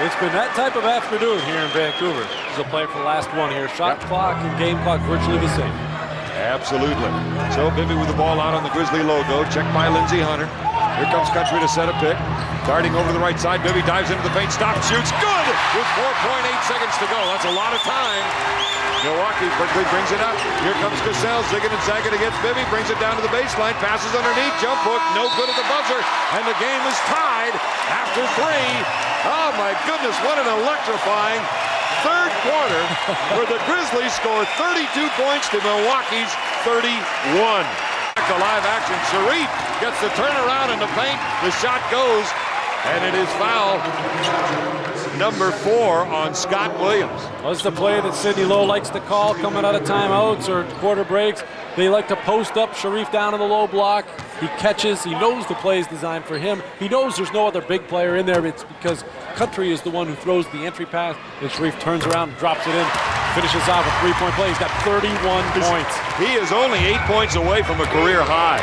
It's been that type of afternoon here in Vancouver. He'll play for the last one here. Shot clock and game clock virtually the same. Absolutely. So Bibby with the ball out on the Grizzly logo. Checked by Lindsey Hunter. Here comes Country to set a pick. Darting over to the right side. Bibby dives into the paint. Stops, shoots. Good! With 4.8 seconds to go. That's a lot of time. Milwaukee quickly brings it up. Here comes Cassell. Zigging and zagging against Bibby. Brings it down to the baseline. Passes underneath. Jump hook. No good at the buzzer. And the game is tied after 3. Oh my goodness, what an electrifying 3rd quarter where the Grizzlies score 32 points to Milwaukee's 31. Back to live action. Sharif gets the turnaround in the paint. The shot goes, and it is foul number 4 on Scott Williams. That's the play that Sidney Lowe likes to call coming out of timeouts or quarter breaks. They like to post up Sharif down in the low block. He catches. He knows the play is designed for him. He knows there's no other big player in there. It's because Country is the one who throws the entry pass, and Sharif turns around and drops it in. finishes off a three-point play. He's got 31 points. He is only 8 points away from a career high.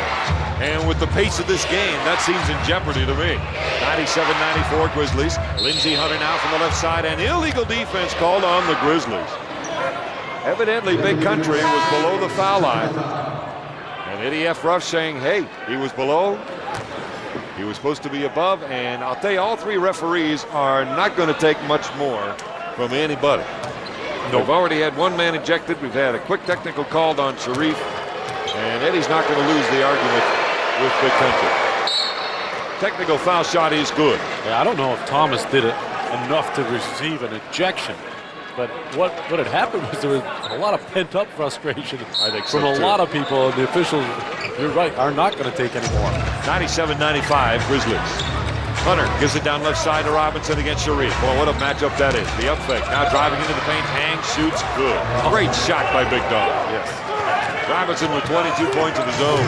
And with the pace of this game, that seems in jeopardy to me. 97-94 Grizzlies. Lindsey Hunter now from the left side, and illegal defense called on the Grizzlies. Evidently, Big Country was below the foul line. And Eddie F. Ruff saying, hey, he was below. He was supposed to be above. And I'll tell you, all three referees are not going to take much more from anybody. We've already had one man ejected. We've had a quick technical called on Sharif. And Eddie's not going to lose the argument with Big Country. Technical foul shot is good. Yeah, I don't know if Thomas did it enough to receive an ejection. But what had happened was there was a lot of pent-up frustration from a lot of people. And the officials, you're right, are not going to take any more. 97-95 Grizzlies. Hunter gives it down left side to Robinson against Sharif. Boy, what a matchup that is. The up fake. Now driving into the paint. Hangs, shoots, good. Great shot by Big Dog. Yes. Robinson with 22 points of his own.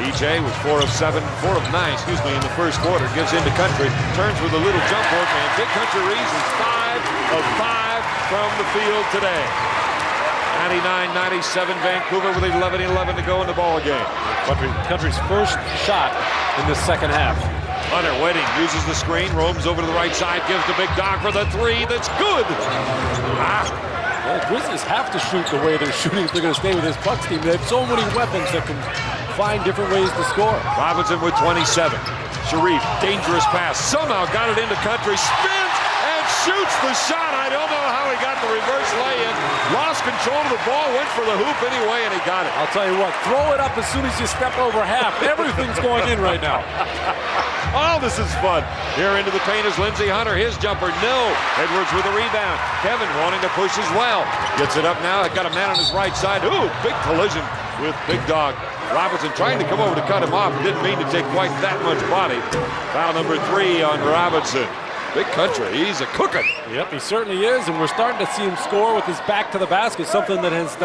EJ with 4 of 9, in the first quarter. Gives into Country. Turns with a little jump hook, and Big Country reasons 5 of 5 from the field today. 99-97 Vancouver with 11-11 to go in the ball game. Country's first shot in the second half. Hunter waiting, uses the screen, roams over to the right side, gives to Big Dog for the three. That's good. Well, the Grizzlies have to shoot the way they're shooting if they're going to stay with this Bucks team. They have so many weapons that can find different ways to score. Robinson with 27. Sharif, dangerous pass. Somehow got it into Country. Spins and shoots the shot. I don't know how he got the reverse lay-in. Lost control of the ball, went for the hoop anyway, and he got it. I'll tell you what, throw it up as soon as you step over half. Everything's going in right now. Oh, this is fun. Here into the paint is Lindsey Hunter. His jumper, no. Edwards with a rebound. Kevin wanting to push as well. Gets it up now. Got a man on his right side. Ooh, big collision with Big Dog. Robinson trying to come over to cut him off. Didn't mean to take quite that much body. Foul number 3 on Robinson. Big Country, he's a cooking. Yep, he certainly is, and we're starting to see him score with his back to the basket, something that has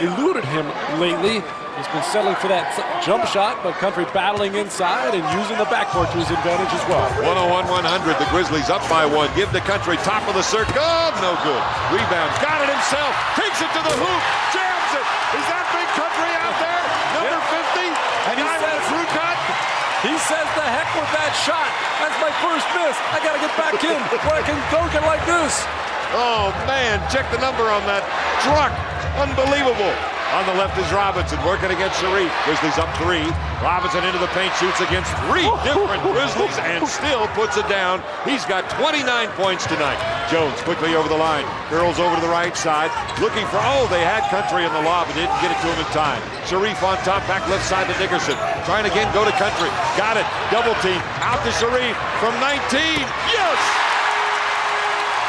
eluded him lately. He's been settling for that jump shot, but Country battling inside and using the backcourt to his advantage as well. 101-100, the Grizzlies up by 1. Give the Country top of the circle. Oh, no good. Rebound, got it himself. Takes it to the hoop, jams it. Is that Big Country out there? Number 50? And he says the heck with that shot. That's my first miss. I got to get back in where I can dunk it like this. Oh, man, check the number on that truck. Unbelievable. On the left is Robinson working against Sharif. Grizzlies up 3. Robinson into the paint, shoots against 3 different Grizzlies and still puts it down. He's got 29 points tonight. Jones quickly over the line. Curls over to the right side. Looking for, they had Country in the lob and didn't get it to him in time. Sharif on top, back left side to Dickerson. Trying again, go to Country. Got it. Double team. Out to Sharif from 19. Yes!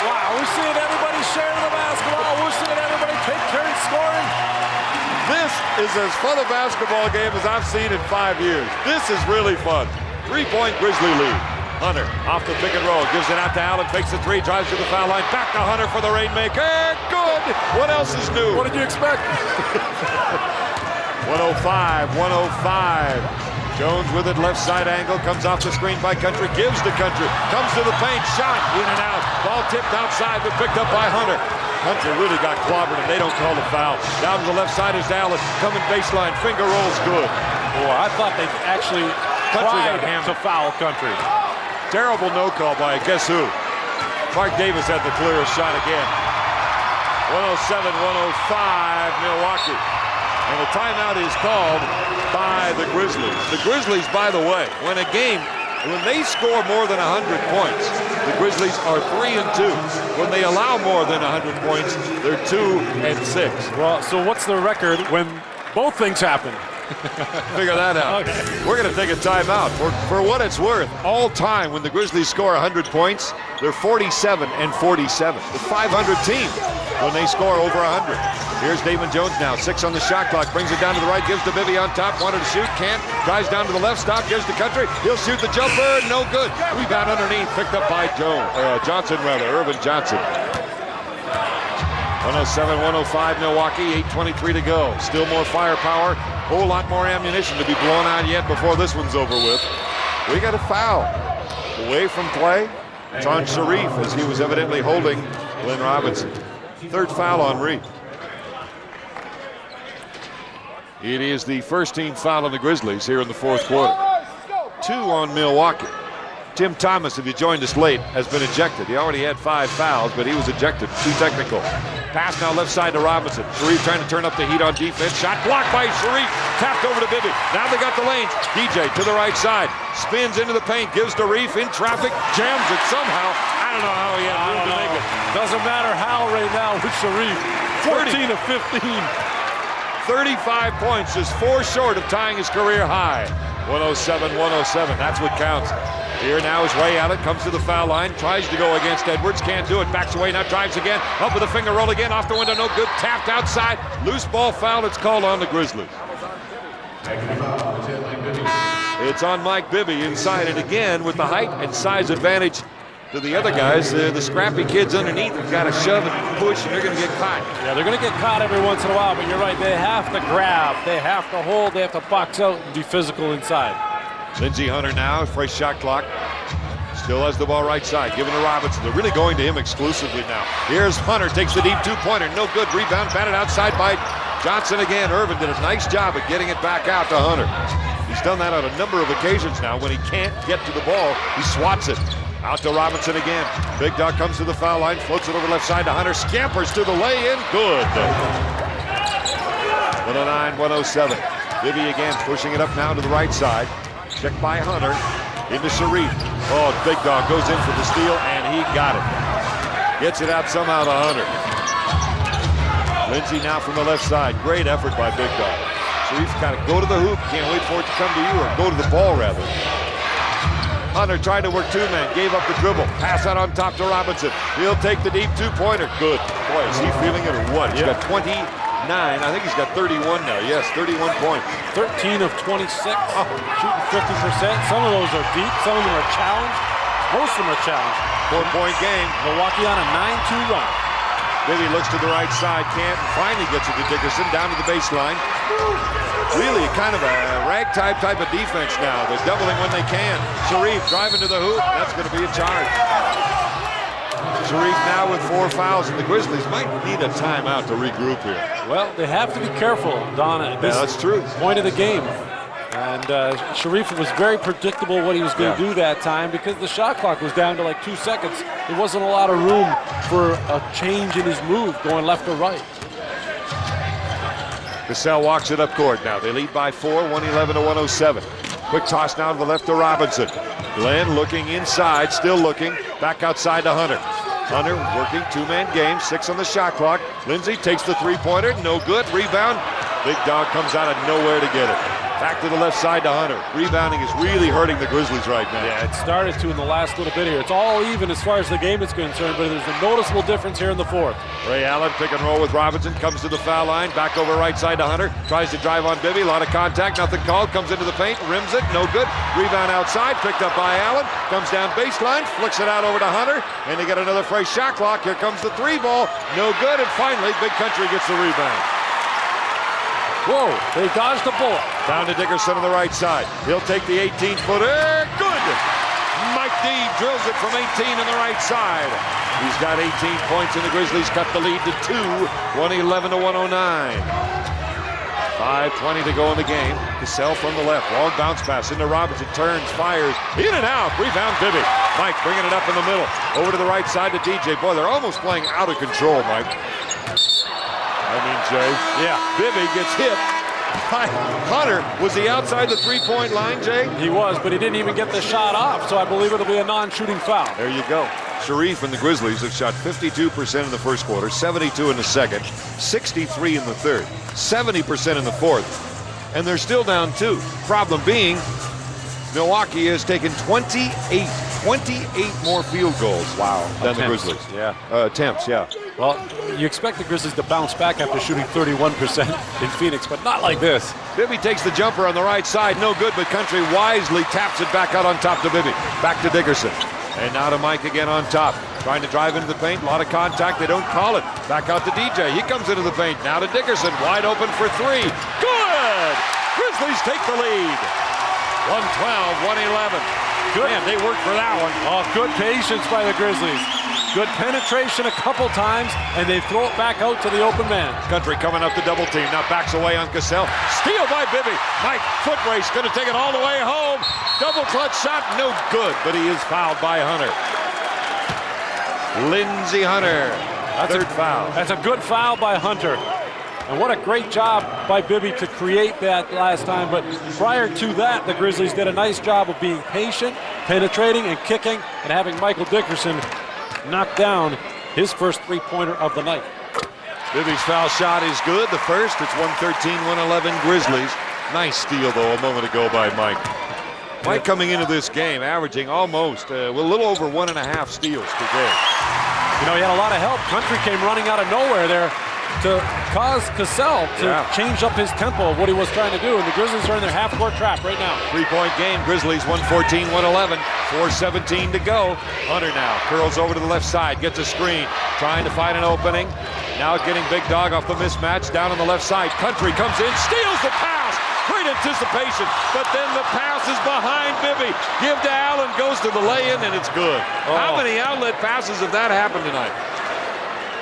Wow, we're seeing everybody sharing the basketball. We're seeing everybody take turns scoring. This is as fun a basketball game as I've seen in 5 years. This is really fun. 3-point Grizzly lead. Hunter off the pick and roll, gives it out to Allen, fakes the 3, drives to the foul line, back to Hunter for the rainmaker. Good! What else is new? What did you expect? 105. Jones with it, left side angle, comes off the screen by Country, gives to Country, comes to the paint, shot, in and out. Ball tipped outside, but picked up by Hunter. Country really got clobbered, and they don't call the foul. Down to the left side is Allen, coming baseline, finger rolls good. Boy, I thought they actually tried to foul Country. Terrible no call by guess who? Mark Davis had the clearest shot again. 107-105 Milwaukee. And a timeout is called by the Grizzlies. The Grizzlies, by the way, when they score more than 100 points, the Grizzlies are 3-2. When they allow more than 100 points, they're 2-6. Well, so what's the record when both things happen? Figure that out. Okay. We're going to take a timeout. For what it's worth, all time when the Grizzlies score 100 points, they're 47-47. The 500 team when they score over 100. Here's Damon Jones now, 6 on the shot clock, brings it down to the right, gives to Bibby on top, wanted to shoot, can't, drives down to the left, stop, gives to Country, he'll shoot the jumper, no good. Rebound underneath, picked up by Irvin Johnson. 107-105 Milwaukee, 8:23 to go. Still more firepower, whole lot more ammunition to be blown out yet before this one's over with. We got a foul. Away from play, it's on Sharif as he was evidently holding Glenn Robinson. Third foul on Reed. It is the first team foul on the Grizzlies here in the fourth quarter. 2 on Milwaukee. Tim Thomas, if you joined us late, has been ejected. He already had 5 fouls, but he was ejected. 2 technical. Pass now left side to Robinson. Sharif trying to turn up the heat on defense. Shot blocked by Sharif. Tapped over to Bibby. Now they got the lanes. DJ to the right side. Spins into the paint. Gives to Reef in traffic. Jams it somehow. I don't know how he had room to make it. Doesn't matter how right now with Sharif. 14 of 15. 35 points, just 4 short of tying his career high. 107-107, that's what counts. Here now is Ray Allen, comes to the foul line, tries to go against Edwards, can't do it, backs away, now drives again, up with a finger roll again, off the window, no good, tapped outside, loose ball foul, it's called on the Grizzlies. It's on Mike Bibby inside it again with the height and size advantage to the other guys. The scrappy kids underneath have got to shove and push, and they're going to get caught. Yeah, they're going to get caught every once in a while, but you're right. They have to grab, they have to hold, they have to box out and be physical inside. Lindsey Hunter now, fresh shot clock. Still has the ball right side, giving to Robinson. They're really going to him exclusively now. Here's Hunter, takes the deep 2-pointer. No good, rebound, batted outside by Johnson again. Irvin did a nice job of getting it back out to Hunter. He's done that on a number of occasions now. When he can't get to the ball, he swats it. Out to Robinson again. Big Dog comes to the foul line, floats it over left side to Hunter, scampers to the lay-in, good. 109-107. Bibby again pushing it up now to the right side. Checked by Hunter, into Sharif. Oh, Big Dog goes in for the steal, and he got it. Gets it out somehow to Hunter. Lindsey now from the left side. Great effort by Big Dog. Sharif's got to go to the hoop, can't wait for it to come to you, or go to the ball rather. Hunter tried to work 2-man, gave up the dribble. Pass out on top to Robinson. He'll take the deep 2-pointer. Good. Boy, is he feeling it or what? He's got 29. I think he's got 31 now. Yes, 31 points. 13 of 26, shooting 50%. Some of those are deep. Some of them are challenged. Most of them are challenged. 4-point game. Milwaukee on a 9-2 run. Bibby looks to the right side, can't, finally gets it to Dickerson, down to the baseline. Really kind of a ragtime type of defense now. They're doubling when they can. Sharif driving to the hoop, that's going to be a charge. Sharif now with 4 fouls, and the Grizzlies might need a timeout to regroup here. Well, they have to be careful, Donna. Yeah, that's true. Point of the game. And Sharif was very predictable what he was going to do that time because the shot clock was down to like 2 seconds. There wasn't a lot of room for a change in his move going left or right. Cassell walks it up court now. They lead by 4, 111-107. Quick toss now to the left to Robinson. Glenn looking inside, still looking. Back outside to Hunter. Hunter working 2-man game, 6 on the shot clock. Lindsey takes the 3-pointer, no good. Rebound. Big Dog comes out of nowhere to get it. Back to the left side to Hunter. Rebounding is really hurting the Grizzlies right now. Yeah, it started to in the last little bit here. It's all even as far as the game is concerned, but there's a noticeable difference here in the fourth. Ray Allen pick and roll with Robinson, comes to the foul line, back over right side to Hunter, tries to drive on Bibby, a lot of contact, nothing called, comes into the paint, rims it, no good. Rebound outside, picked up by Allen, comes down baseline, flicks it out over to Hunter, and they get another fresh shot clock. Here comes the 3 ball, no good, and finally Big Country gets the rebound. Whoa, they dodged the bullet. Down to Dickerson on the right side. He'll take the 18-footer. Good! Mike D drills it from 18 on the right side. He's got 18 points, and the Grizzlies cut the lead to 2, 111-109. 5:20 to go in the game. Cassell from the left. Long bounce pass into Robinson. Turns, fires. In and out. Rebound Bibby. Mike bringing it up in the middle. Over to the right side to DJ. Boy, they're almost playing out of control, Mike. Jay. Yeah. Bibby gets hit by Hunter. Was he outside the 3-point line, Jay? He was, but he didn't even get the shot off, so I believe it'll be a non-shooting foul. There you go. Sharif and the Grizzlies have shot 52% in the first quarter, 72 in the second, 63 in the third, 70% in the fourth, and they're still down 2. Problem being, Milwaukee has taken 28 more field goals than the Grizzlies. Yeah. Attempts, yeah. Well, you expect the Grizzlies to bounce back after shooting 31% in Phoenix, but not like this. Bibby takes the jumper on the right side. No good, but Country wisely taps it back out on top to Bibby. Back to Dickerson. And now to Mike again on top. Trying to drive into the paint. A lot of contact. They don't call it. Back out to DJ. He comes into the paint. Now to Dickerson. Wide open for 3. Good! Grizzlies take the lead. 112-111. Good. Man, they worked for that one. Oh, good patience by the Grizzlies. Good penetration a couple times, and they throw it back out to the open man. Country coming up to double team. Now backs away on Cassell. Steal by Bibby. Mike, foot race, going to take it all the way home. Double clutch shot, no good, but he is fouled by Hunter. Lindsey Hunter, third foul. That's a good foul by Hunter. And what a great job by Bibby to create that last time. But prior to that, the Grizzlies did a nice job of being patient, penetrating, and kicking, and having Michael Dickerson knock down his first three-pointer of the night. Bibby's foul shot is good. The first, it's 113-111 Grizzlies. Nice steal, though, a moment ago by Mike. Mike coming into this game, averaging almost a little over 1.5 steals per game. You know, he had a lot of help. Country came running out of nowhere there to cause Cassell to change up his tempo of what he was trying to do, and the Grizzlies are in their half-court trap right now. Three-point game, Grizzlies 114-111, 4:17 to go. Hunter now curls over to the left side, gets a screen, trying to find an opening. Now getting Big Dog off the mismatch down on the left side. Country comes in, steals the pass. Great anticipation, but then the pass is behind Bibby. Give to Allen, goes to the lay-in, and it's good. How many outlet passes have that happened tonight?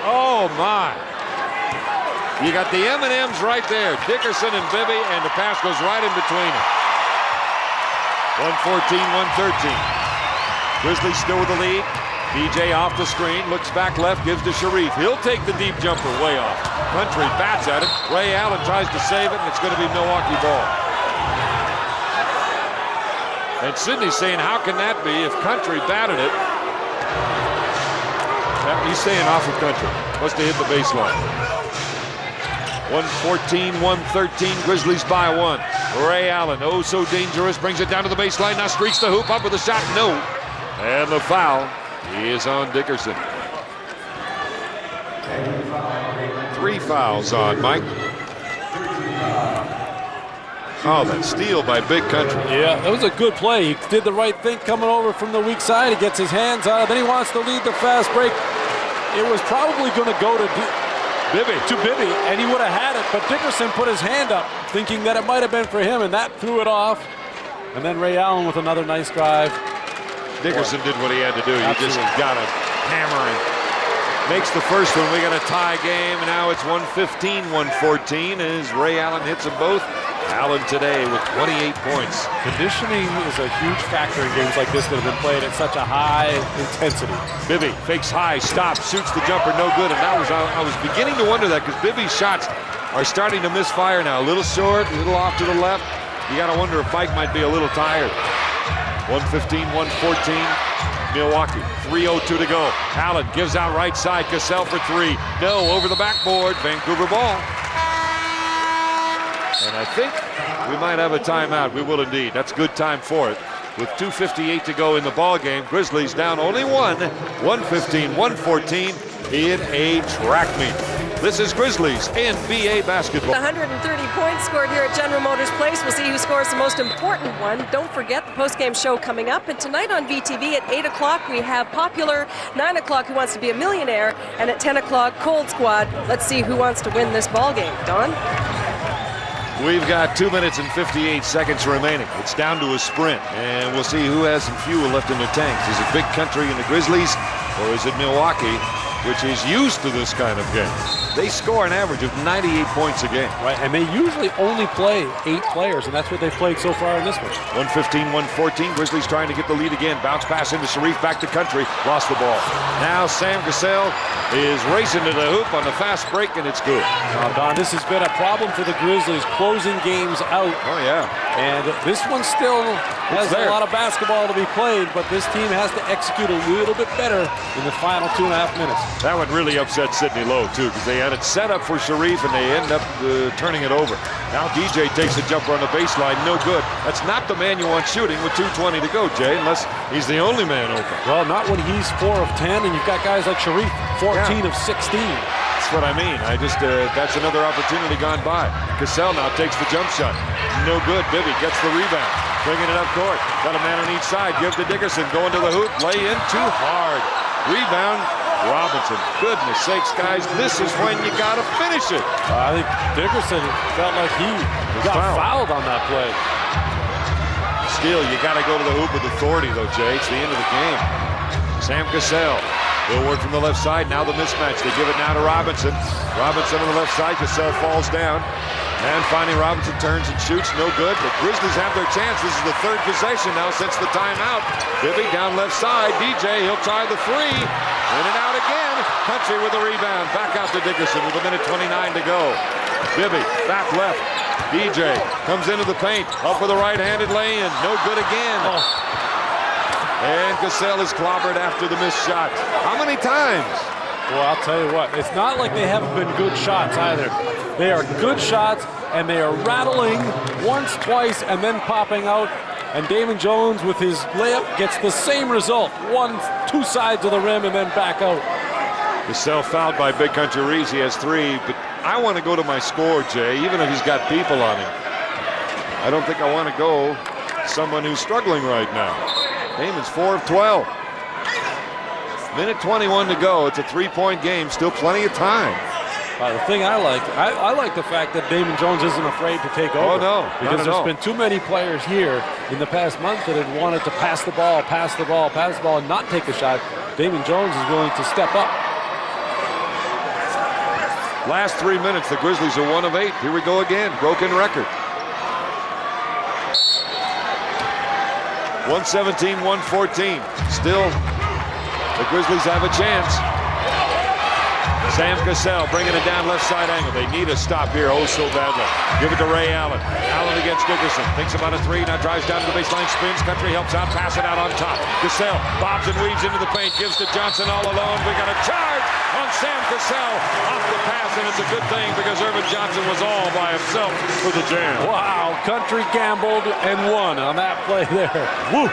Oh, my. You got the M&Ms right there, Dickerson and Bibby, and the pass goes right in between them. 114-113. Grizzlies still with the lead. DJ off the screen, looks back left, gives to Sharif. He'll take the deep jumper way off. Country bats at it. Ray Allen tries to save it, and it's going to be Milwaukee ball. And Sidney's saying, how can that be if Country batted it? He's saying off of Country. Must have hit the baseline. 114-113, Grizzlies by one. Ray Allen, oh so dangerous, brings it down to the baseline, now streaks the hoop, up with a shot, no. And the foul is on Dickerson. 3 fouls on Mike. Oh, that steal by Big Country. Yeah, that was a good play. He did the right thing coming over from the weak side. He gets his hands out, then he wants to lead the fast break. It was probably going to go to Bibby, and he would have had it, but Dickerson put his hand up, thinking that it might have been for him, and that threw it off. And then Ray Allen with another nice drive. Dickerson did what he had to do. You just got to hammer him. Makes the first one. We got a tie game. Now it's 115-114 as Ray Allen hits them both. Allen today with 28 points. Conditioning is a huge factor in games like this that have been played at such a high intensity. Bibby fakes high, stops, shoots the jumper, no good. And that was, I was beginning to wonder that because Bibby's shots are starting to misfire now. A little short, a little off to the left. You got to wonder if Mike might be a little tired. 115-114, Milwaukee, 3:02 to go. Allen gives out right side, Cassell for 3. No, over the backboard, Vancouver ball. And I think we might have a timeout. We will indeed. That's good time for it. With 2:58 to go in the ball game, Grizzlies down only one, 115-114 in a track meet. This is Grizzlies NBA basketball. 130 points scored here at General Motors Place. We'll see who scores the most important one. Don't forget the post-game show coming up. And tonight on VTV at 8 o'clock, we have popular 9 o'clock Who Wants to Be a Millionaire. And at 10 o'clock, Cold Squad. Let's see who wants to win this ball game. Don? We've got 2 minutes and 58 seconds remaining. It's down to a sprint, and we'll see who has some fuel left in their tanks. Is it Big Country and the Grizzlies, or is it Milwaukee, which is used to this kind of game? They score an average of 98 points a game. Right, and they usually only play 8 players, and that's what they've played so far in this one. 115-114, Grizzlies trying to get the lead again. Bounce pass into Sharif, back to Country, lost the ball. Now Sam Cassell is racing to the hoop on the fast break, and it's good. Don, this has been a problem for the Grizzlies, closing games out. Oh, yeah. And this one still has a lot of basketball to be played, but this team has to execute a little bit better in the final 2.5 minutes. That would really upset Sidney Lowe, too, because they had it set up for Sharif, and they end up turning it over. Now DJ takes a jumper on the baseline, no good. That's not the man you want shooting with 2:20 to go, Jay, unless he's the only man open. Well, not when he's 4 of 10, and you've got guys like Sharif, 14 of 16. That's what I mean. That's another opportunity gone by. Cassell now takes the jump shot. No good. Bibby gets the rebound. Bringing it up court. Got a man on each side. Give to Dickerson. Going to the hoop. Lay in too hard. Rebound. Robinson. Goodness sakes, guys. This is when you got to finish it. I think Dickerson felt like he got fouled on that play. Still, you got to go to the hoop with authority, though, Jay. It's the end of the game. Sam Cassell They'll work from the left side. Now the mismatch. They give it now to Robinson. Robinson on the left side. Cassell falls down. And finally Robinson turns and shoots. No good. The Grizzlies have their chance. This is the third possession now since the timeout. Bibby down left side. DJ, he'll try the three. In and out again. Country with the rebound. Back out to Dickerson with 1:29 to go. Bibby back left. DJ comes into the paint. Up with a right-handed lay-in. No good again. And Cassell is clobbered after the missed shot. How many times? Well, I'll tell you what. It's not like they haven't been good shots either. They are good shots, and they are rattling once, twice, and then popping out. And Damon Jones, with his layup, gets the same result. Two sides of the rim and then back out. Cassell fouled by Big Country Reeves. He has 3, but I want to go to my score, Jay, even if he's got people on him. I don't think I want to go someone who's struggling right now. Damon's 4 of 12. Minute 21 to go. It's a 3-point game. Still plenty of time. The thing I like the fact that Damon Jones isn't afraid to take over. Oh, no. Because there's been too many players here in the past month that had wanted to pass the ball, and not take a shot. Damon Jones is willing to step up. Last 3 minutes, the Grizzlies are 1 of 8. Here we go again. Broken record. 117-114. Still, the Grizzlies have a chance. Sam Cassell bringing it down left side angle. They need a stop here, oh so badly. Give it to Ray Allen. Allen against Dickerson. Thinks about a 3, now drives down to the baseline, spins. Country helps out, pass it out on top. Cassell bobs and weaves into the paint, gives to Johnson all alone. We got a charge on Sam Cassell off the pass, and it's a good thing because Irvin Johnson was all by himself for the jam. Wow, Country gambled and won on that play there. Woo!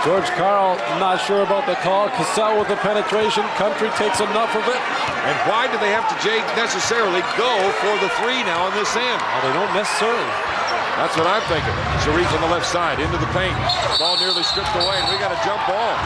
George Karl not sure about the call. Cassell with the penetration. Country takes enough of it. And why do they have to, Jay, necessarily go for the 3 now on this end? Well, they don't necessarily. That's what I'm thinking. Sharif on the left side, into the paint. Ball nearly stripped away, and we got a jump ball.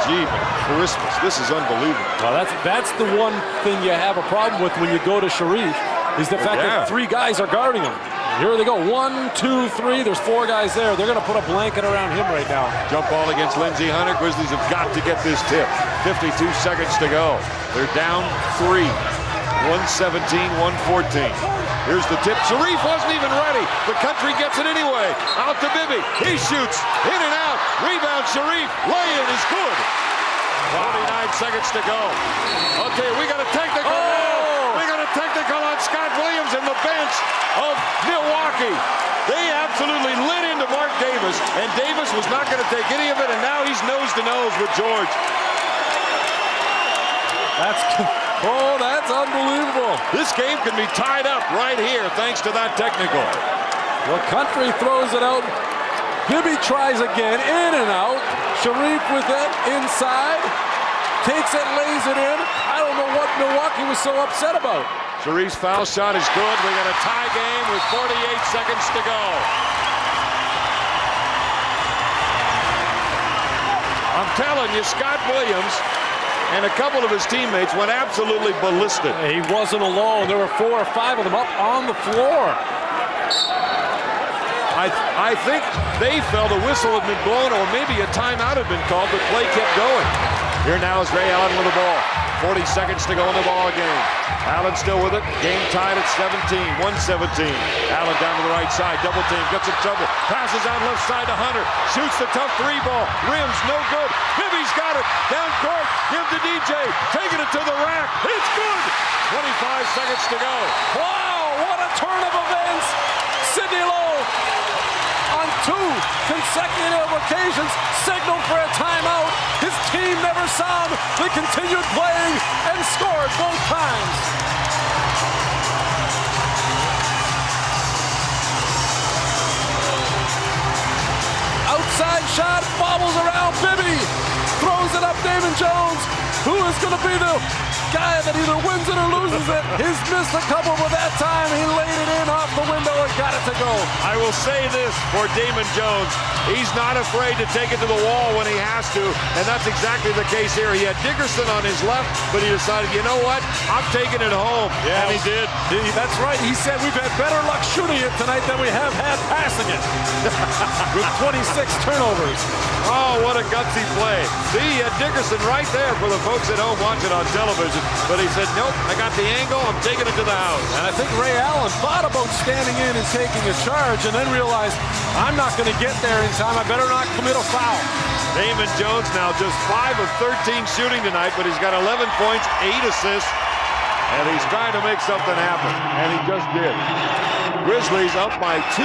Gee, Christmas, this is unbelievable. Well, that's the one thing you have a problem with when you go to Sharif, is the fact that 3 guys are guarding him. Here they go. 1, 2, 3. There's 4 guys there. They're going to put a blanket around him right now. Jump ball against Lindsey Hunter. Grizzlies have got to get this tip. 52 seconds to go. They're down 3. 117-114. Here's the tip. Sharif wasn't even ready. The Country gets it anyway. Out to Bibby. He shoots. In and out. Rebound Sharif. Lay-in is good. 49 seconds to go. Okay, we got a technical now. We got a technical on Scott Williams and the bench of Milwaukee. They absolutely lit into Mark Davis, and Davis was not going to take any of it, and now he's nose to nose with George. That's unbelievable. This game can be tied up right here thanks to that technical. Well, Country throws it out. Bibby tries again, in and out. Sharif with it inside. Takes it, lays it in. I don't know what Milwaukee was so upset about. Sharif's foul shot is good. We got a tie game with 48 seconds to go. I'm telling you, Scott Williams and a couple of his teammates went absolutely ballistic. He wasn't alone. There were 4 or 5 of them up on the floor. I think they felt a whistle had been blown or maybe a timeout had been called, but play kept going. Here now is Ray Allen with the ball. 40 seconds to go in the ball game. Allen still with it. Game tied at 17. 117. Allen down to the right side. Double team. Gets in trouble. Passes out left side to Hunter. Shoots the tough 3 ball. Rims no good. Bibby's got it. Down court. Give to DJ. Taking it to the rack. It's good. 25 seconds to go. Wow, what a turn of events. Sidney Lowe on 2 consecutive occasions signaled for a timeout. His team never saw him. They continued playing and scored both times. Outside shot, bobbles around Bibby. Throws it up Damon Jones. Who is going to be the guy that either wins it or loses it. He's missed a couple, but that time he laid it in off the window and got it to go. I will say this for Damon Jones. He's not afraid to take it to the wall when he has to, and that's exactly the case here. He had Dickerson on his left, but he decided, you know what? I'm taking it home. Yeah, and he did. That's right. He said we've had better luck shooting it tonight than we have had passing it. With 26 turnovers. Oh, what a gutsy play. See, he had Dickerson right there for the folks at home watching on television, but he said, nope, I got the angle, I'm taking it to the house. And I think Ray Allen thought about standing in and taking a charge and then realized, I'm not going to get there in time. I better not commit a foul. Damon Jones now just 5 of 13 shooting tonight, but he's got 11 points, 8 assists, and he's trying to make something happen, and he just did. Grizzlies up by 2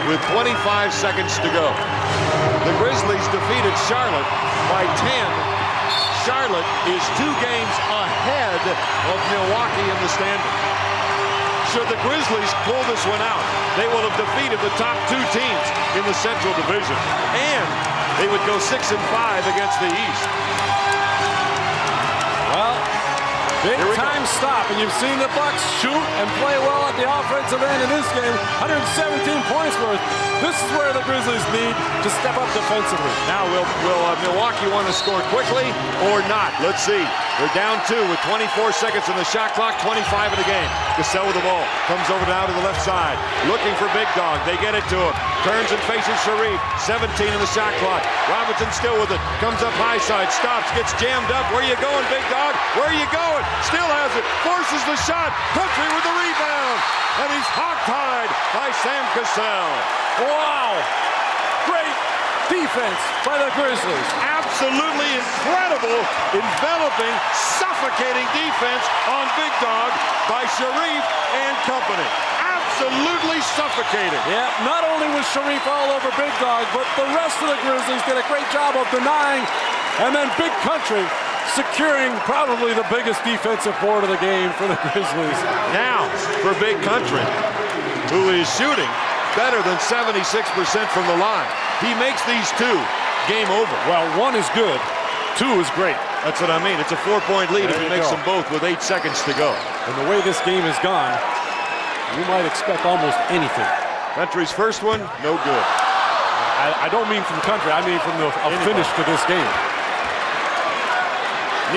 with 25 seconds to go. The Grizzlies defeated Charlotte by 10. Charlotte is 2 games ahead of Milwaukee in the standings. Should the Grizzlies pull this one out, they will have defeated the top 2 teams in the Central Division, and they would go 6-5 against the East. Well, big time stop, and you've seen the Bucks shoot and play well at the offensive end in this game. 117 points worth. This is where the Grizzlies need to step up defensively. Now, will Milwaukee want to score quickly or not? Let's see. They're down 2 with 24 seconds on the shot clock, 25 in the game. Cassell with the ball. Comes over now to the left side. Looking for Big Dog. They get it to him. Turns and faces Sharif. 17 in the shot clock. Robinson still with it. Comes up high side. Stops. Gets jammed up. Where you going, Big Dog? Where you going? Still has it. Forces the shot. Country with the rebound. And he's hog-tied by Sam Cassell. Wow! Great defense by the Grizzlies. Absolutely incredible, enveloping, suffocating defense on Big Dog by Sharif and company. Absolutely suffocating. Yeah, not only was Sharif all over Big Dog, but the rest of the Grizzlies did a great job of denying, and then Big Country securing probably the biggest defensive board of the game for the Grizzlies. Now, for Big Country, who is shooting better than 76% from the line. He makes these 2. Game over. Well, 1 is good. 2 is great. That's what I mean. It's a 4-point lead if he makes them both with 8 seconds to go. And the way this game has gone, you might expect almost anything. Country's first one, no good. I don't mean from Country. I mean from the finish to this game.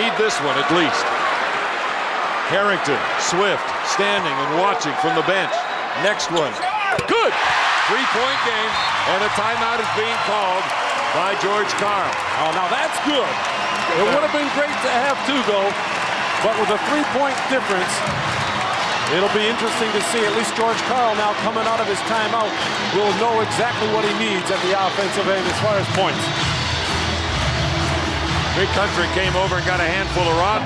Need this one at least. Harrington, Swift, standing and watching from the bench. Next one. Good! 3-point game, and a timeout is being called by George Karl. Oh, now that's good. It would have been great to have 2, though, but with a 3-point difference, it'll be interesting to see. At least George Karl now coming out of his timeout will know exactly what he needs at the offensive end as far as points. Big Country came over and got a handful of rock.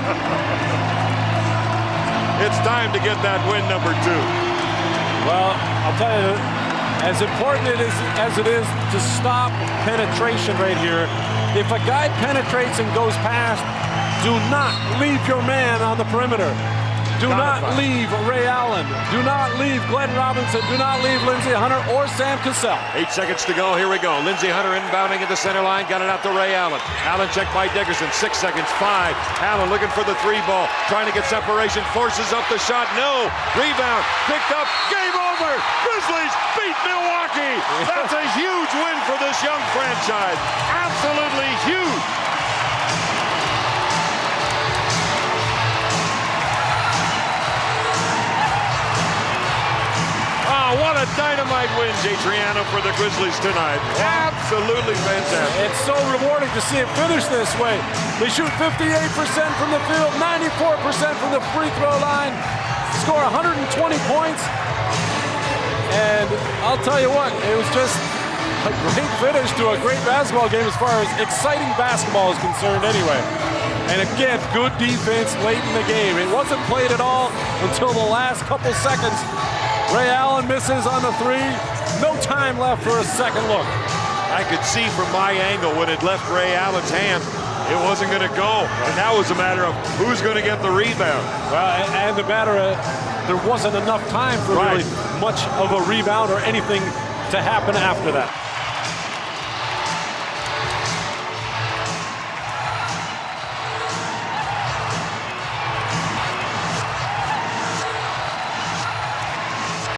It's time to get that win number 2. Well, I'll tell you, as important as it is to stop penetration right here, if a guy penetrates and goes past, do not leave your man on the perimeter. Do not leave Ray Allen. Do not leave Glenn Robinson. Do not leave Lindsey Hunter or Sam Cassell. 8 seconds to go. Here we go. Lindsey Hunter inbounding at the center line. Got it out to Ray Allen. Allen checked by Dickerson. 6 seconds. 5. Allen looking for the 3 ball. Trying to get separation. Forces up the shot. No. Rebound. Picked up. Game over. Grizzlies beat Milwaukee. That's a huge win for this young franchise. Absolutely huge. What a dynamite win, Jay Triano, for the Grizzlies tonight. Absolutely fantastic. It's so rewarding to see it finish this way. They shoot 58% from the field, 94% from the free throw line, score 120 points. And I'll tell you what, it was just a great finish to a great basketball game as far as exciting basketball is concerned anyway. And again, good defense late in the game. It wasn't played at all until the last couple seconds. Ray Allen misses on the 3. No time left for a second look. I could see from my angle when it left Ray Allen's hand, it wasn't going to go. And that was a matter of who's going to get the rebound. Well, and the matter of there wasn't enough time for really much of a rebound or anything to happen after that.